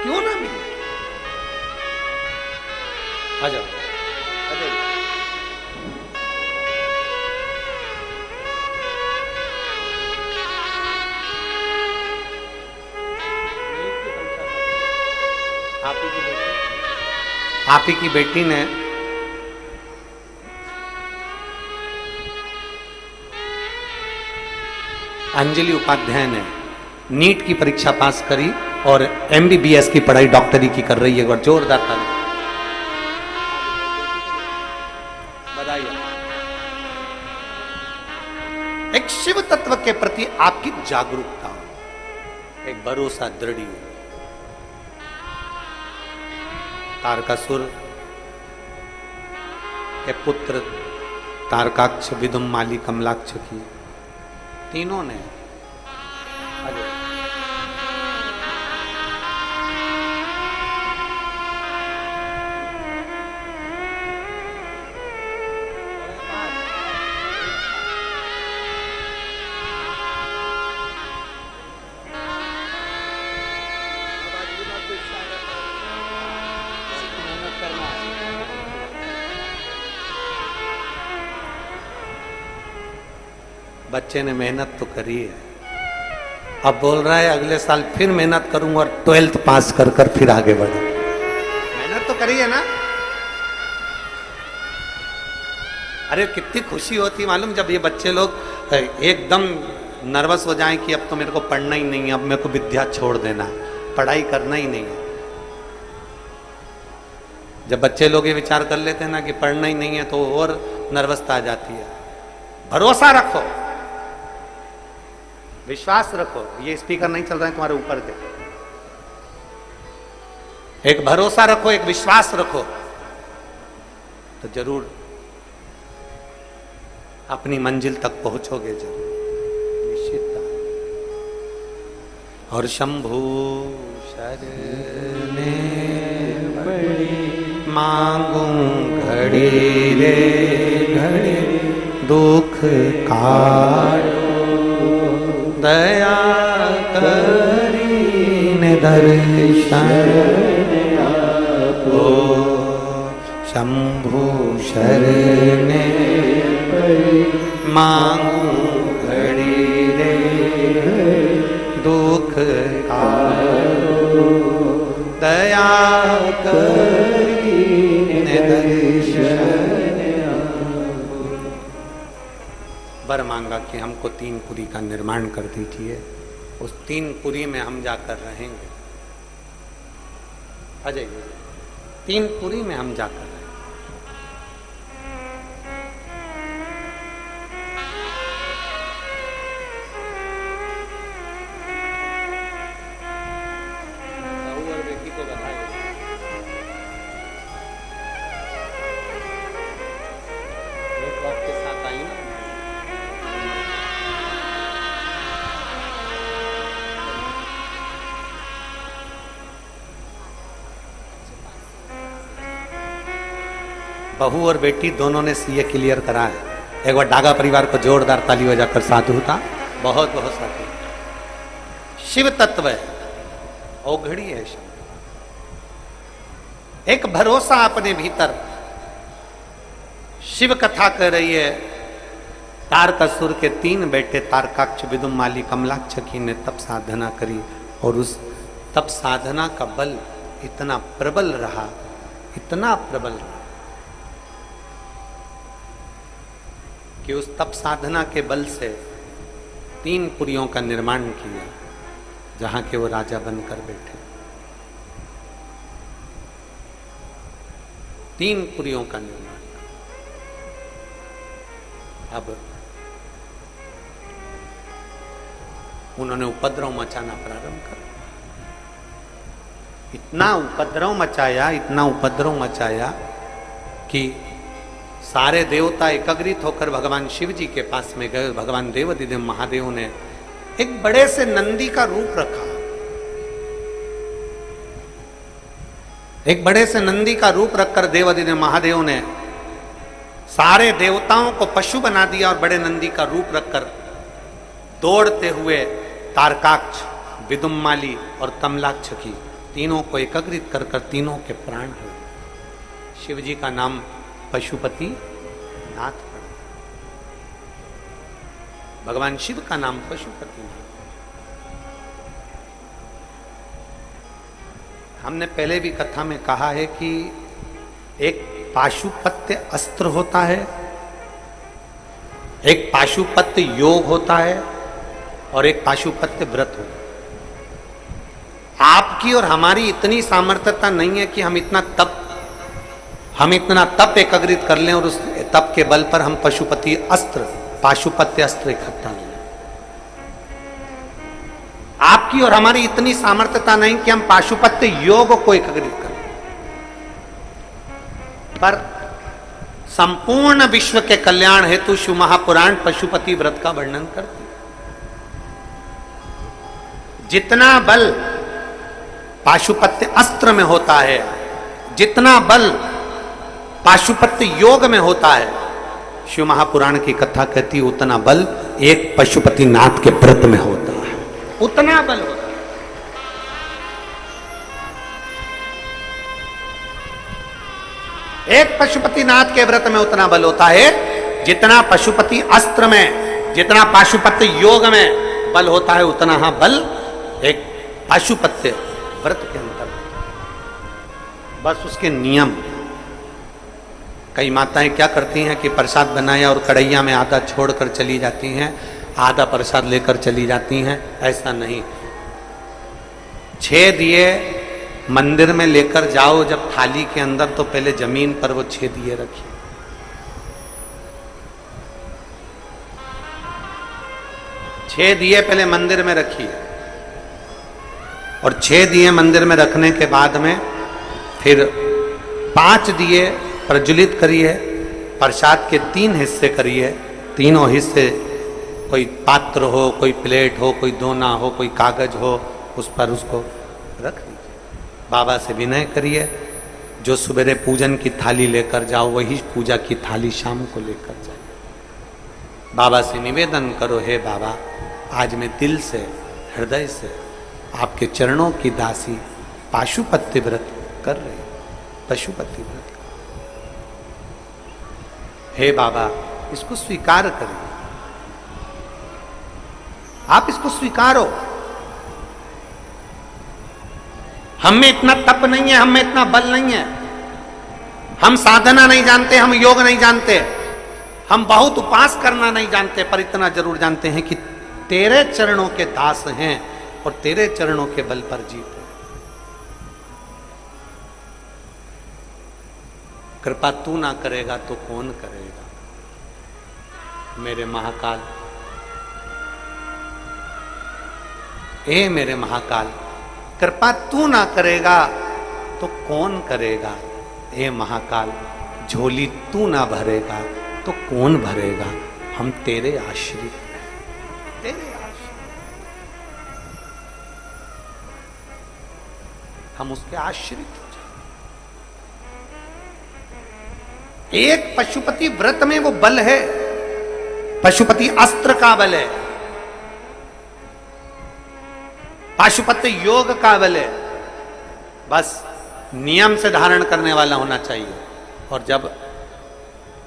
क्यों ना मिले? आ जाओ, आ जाओ। आप ही की बेटी ने अंजलि उपाध्याय ने नीट की परीक्षा पास करी और एमबीबीएस की पढ़ाई डॉक्टरी की कर रही है। एक बार जोरदार ताली। बधाई। एक शिव तत्व के प्रति आपकी जागरूकता, एक भरोसा दृढ़ हो। तारकासुर के पुत्र तारकाक्ष, विदुम, माली, कमलाक्ष की तीनों ने बच्चे ने मेहनत तो करी है, अब बोल रहा है अगले साल फिर मेहनत करूंगा और 12th पास कर कर फिर आगे बढ़ो। मेहनत तो करी है ना। अरे कितनी खुशी होती मालूम जब ये बच्चे लोग एकदम नर्वस हो जाएं कि अब तो मेरे को पढ़ना ही नहीं है, अब मेरे को विद्या छोड़ देना, पढ़ाई करना ही नहीं है। जब बच्चे लोग ये विचार कर लेते हैं ना कि पढ़ना ही नहीं है तो और नर्वसता आ जाती है। भरोसा रखो, विश्वास रखो। ये स्पीकर नहीं चल रहा है तुम्हारे ऊपर के। एक भरोसा रखो, एक विश्वास रखो, तो जरूर अपनी मंजिल तक पहुंचोगे जरूर, निश्चित। और शंभु शरणे मांगू घड़ी रे घड़ी दुख काटो, दया करीने दर्शन आपो। शंभु शरणे मांगू घड़ी रे दुख काटो, दया वर मांगा कि हमको 3 पुरी का निर्माण कर दीजिए, उस 3 पुरी में हम जाकर रहेंगे। आ जाइए, 3 पुरी में हम जाकर रहेंगे। बहू और बेटी को बधाई। एक आपके साथ आई ना, बहू और बेटी दोनों ने सीए क्लियर करा है। एक बार डागा परिवार को जोरदार ताली बजाकर साधुता। बहुत बहुत साधु। शिव तत्व है, औघड़ी है शिव। एक भरोसा अपने भीतर। शिव कथा कह रही है, तारकासुर के 3 बेटे तारकाक्ष, विदुमाली, कमलाक्ष की ने तप साधना करी और उस तप साधना का बल इतना प्रबल रहा, इतना प्रबल रहा कि उस तप साधना के बल से 3 पुरियों का निर्माण किया, जहां के वो राजा बनकर बैठे। 3 पुरियों का निर्माण। अब उन्होंने उपद्रव मचाना प्रारंभ कर। इतना उपद्रव मचाया, इतना उपद्रव मचाया कि सारे देवता एकत्रित होकर भगवान शिव जी के पास में गए। भगवान देवाधिदेव महादेव ने एक बड़े से नंदी का रूप रखा। एक बड़े से नंदी का रूप रखकर देवाधिदेव महादेव ने सारे देवताओं को पशु बना दिया और बड़े नंदी का रूप रखकर दौड़ते हुए तारकाक्ष, विदुमाली और कमलाक्ष की तीनों को एकत्रित कर कर तीनों के प्राण हुए। शिव जी का नाम पशुपति नाथ पड़ा। भगवान शिव का नाम पशुपति नाथ। हमने पहले भी कथा में कहा है कि एक पाशुपत्य अस्त्र होता है, एक पाशुपत्य योग होता है और एक पाशुपत्य व्रत होता है। आपकी और हमारी इतनी सामर्थ्यता नहीं है कि हम इतना तप एकत्रित कर लें और उस तप के बल पर हम पशुपति अस्त्र, पाशुपत्य अस्त्र इकट्ठा लें। आपकी और हमारी इतनी सामर्थ्यता नहीं कि हम पाशुपत्य योग को एकत्रित करें। पर संपूर्ण विश्व के कल्याण हेतु शिव महापुराण पशुपति व्रत का वर्णन करती। जितना बल पाशुपत्य अस्त्र में होता है, जितना बल पाशुपत्य योग में होता है, शिव महापुराण की कथा कहती है उतना बल एक पशुपति नाथ के व्रत में होता है। उतना बल होता है। एक पशुपति नाथ के व्रत में उतना बल होता है जितना पशुपति अस्त्र में, जितना पाशुपत्य योग में बल होता है, उतना हाँ बल एक पाशुपत्य व्रत के अंदर। बस उसके नियम। कई माताएं क्या करती हैं कि प्रसाद बनाया और कढ़ैया में आधा छोड़कर चली जाती हैं, आधा प्रसाद लेकर चली जाती हैं। ऐसा नहीं। 6 दिए मंदिर में लेकर जाओ जब थाली के अंदर, तो पहले जमीन पर वो 6 दिए रखिए। छह दिए पहले मंदिर में रखिए और 6 दिए मंदिर में रखने के बाद में फिर 5 दिए प्रज्वलित करिए। प्रसाद के 3 हिस्से करिए। तीनों हिस्से, कोई पात्र हो, कोई प्लेट हो, कोई दोना हो, कोई कागज हो, उस पर उसको रख दीजिए। बाबा से विनय करिए, जो सवेरे पूजन की थाली लेकर जाओ वही पूजा की थाली शाम को लेकर जाए। बाबा से निवेदन करो, हे बाबा, आज मैं दिल से, हृदय से आपके चरणों की दासी पाशुपत्य व्रत कर रही, पशुपति व्रत। हे बाबा, इसको स्वीकार करिए, आप इसको स्वीकारो। हम में इतना तप नहीं है, हम में इतना बल नहीं है, हम साधना नहीं जानते, हम योग नहीं जानते, हम बहुत उपास करना नहीं जानते, पर इतना जरूर जानते हैं कि तेरे चरणों के दास हैं और तेरे चरणों के बल पर जीते। कृपा तू ना करेगा तो कौन करेगा मेरे महाकाल। ए मेरे महाकाल, कृपा तू ना करेगा तो कौन करेगा। ए महाकाल, झोली तू ना भरेगा तो कौन भरेगा। हम तेरे आश्रित हैं, तेरे आश्रित, हम उसके आश्रित हो जाए। एक पशुपति व्रत में वो बल है, पशुपति अस्त्र का बल है, पाशुपत योग का बल है। बस नियम से धारण करने वाला होना चाहिए। और जब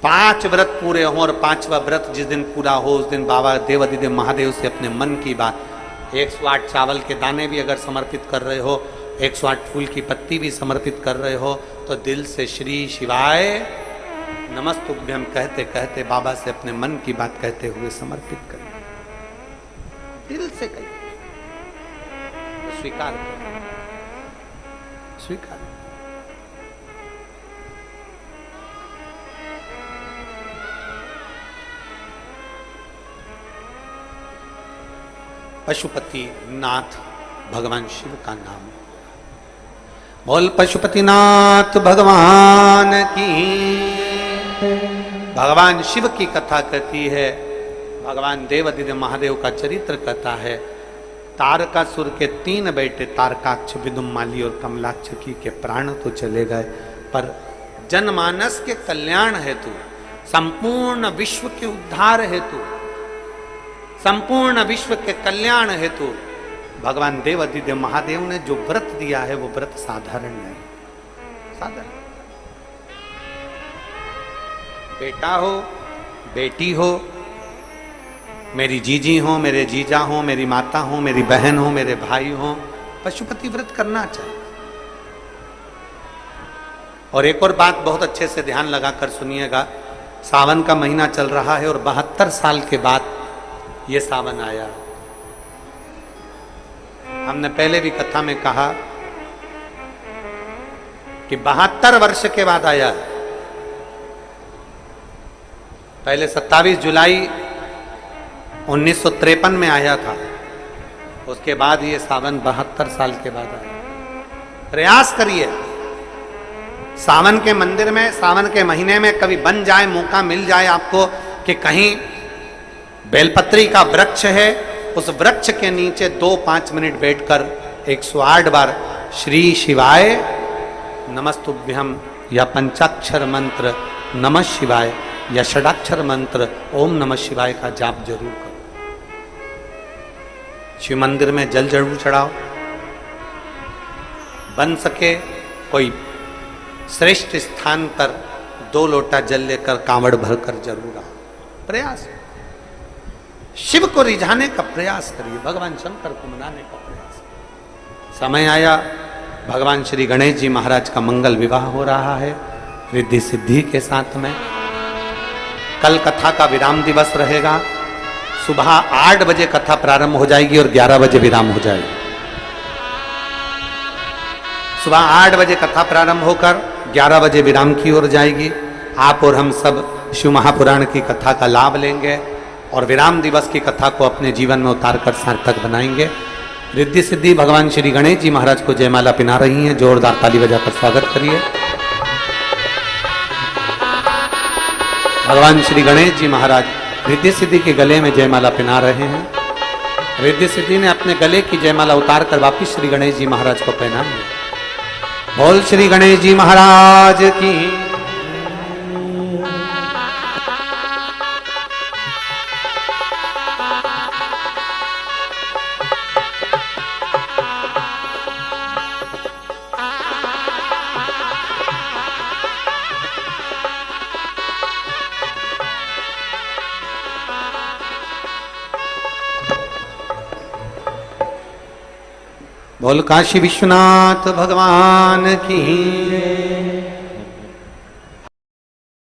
5 व्रत पूरे हों और 5वां व्रत जिस दिन पूरा हो उस दिन बाबा देवाधिदेव महादेव से अपने मन की बात, 108 चावल के दाने भी अगर समर्पित कर रहे हो, 108 फूल की पत्ती भी समर्पित कर रहे हो, तो दिल से श्री शिवाय नमस्तुभ्यम कहते कहते बाबा से अपने मन की बात कहते हुए समर्पित करें। दिल से कहिए, स्वीकार करें, स्वीकार। पशुपति नाथ भगवान शिव का नाम। बोल पशुपतिनाथ भगवान की। भगवान शिव की कथा कहती है, भगवान देवाधिदेव महादेव का चरित्र कहता है। तारकासुर के 3 बेटे तारकाक्ष, विदुमाली और कमलाक्षकी के प्राण तो चले गए, पर जनमानस के कल्याण हेतु, संपूर्ण विश्व के उद्धार हेतु, संपूर्ण विश्व के कल्याण हेतु भगवान देवाधिदेव महादेव ने जो व्रत दिया है वो व्रत साधारण नहीं, साधारण। बेटा हो, बेटी हो, मेरी जीजी हो, मेरे जीजा हो, मेरी माता हो, मेरी बहन हो, मेरे भाई हो, पशुपति व्रत करना चाहिए। और एक और बात बहुत अच्छे से ध्यान लगाकर सुनिएगा, सावन का महीना चल रहा है और 72 साल के बाद ये सावन आया। हमने पहले भी कथा में कहा कि 72 वर्ष के बाद आया। पहले 27 जुलाई 1953 में आया था, उसके बाद ये सावन 72 साल के बाद आया। प्रयास करिए, सावन के मंदिर में, सावन के महीने में कभी बन जाए, मौका मिल जाए आपको कि कहीं बेलपत्री का वृक्ष है, उस वृक्ष के नीचे 2-5 मिनट बैठकर 108 बार श्री शिवाय नमस्तुभ्यम या पंचाक्षर मंत्र नमः शिवाय या षडाक्षर मंत्र ओम नमः शिवाय का जाप जरूर करो। शिव मंदिर में जल जरूर चढ़ाओ, बन सके कोई श्रेष्ठ स्थान पर 2 लोटा जल लेकर कांवड़ भरकर जरूर आओ। प्रयास, शिव को रिझाने का प्रयास करिए, भगवान शंकर को मनाने का प्रयास करिए। समय आया, भगवान श्री गणेश जी महाराज का मंगल विवाह हो रहा है रिद्धि सिद्धि के साथ में। कल कथा का विराम दिवस रहेगा, सुबह 8 बजे कथा प्रारंभ हो जाएगी और 11 बजे विराम हो जाएगी। सुबह 8 बजे कथा प्रारंभ होकर 11 बजे विराम की ओर जाएगी। आप और हम सब शिव महापुराण की कथा का लाभ लेंगे और विराम दिवस की कथा को अपने जीवन में उतारकर सार्थक बनाएंगे। रिद्धि सिद्धि भगवान श्री गणेश जी महाराज को जयमाला पिना रही हैं, जोरदार ताली बजाकर स्वागत करिए। भगवान श्री गणेश जी महाराज रिद्धि सिद्धि के गले में जयमाला पिना रहे हैं। रिद्धि सिद्धि ने अपने गले की जयमाला उतारकर वापिस श्री गणेश जी महाराज को पहना है। बोल श्री गणेश जी महाराज की। बोल काशी विश्वनाथ भगवान की।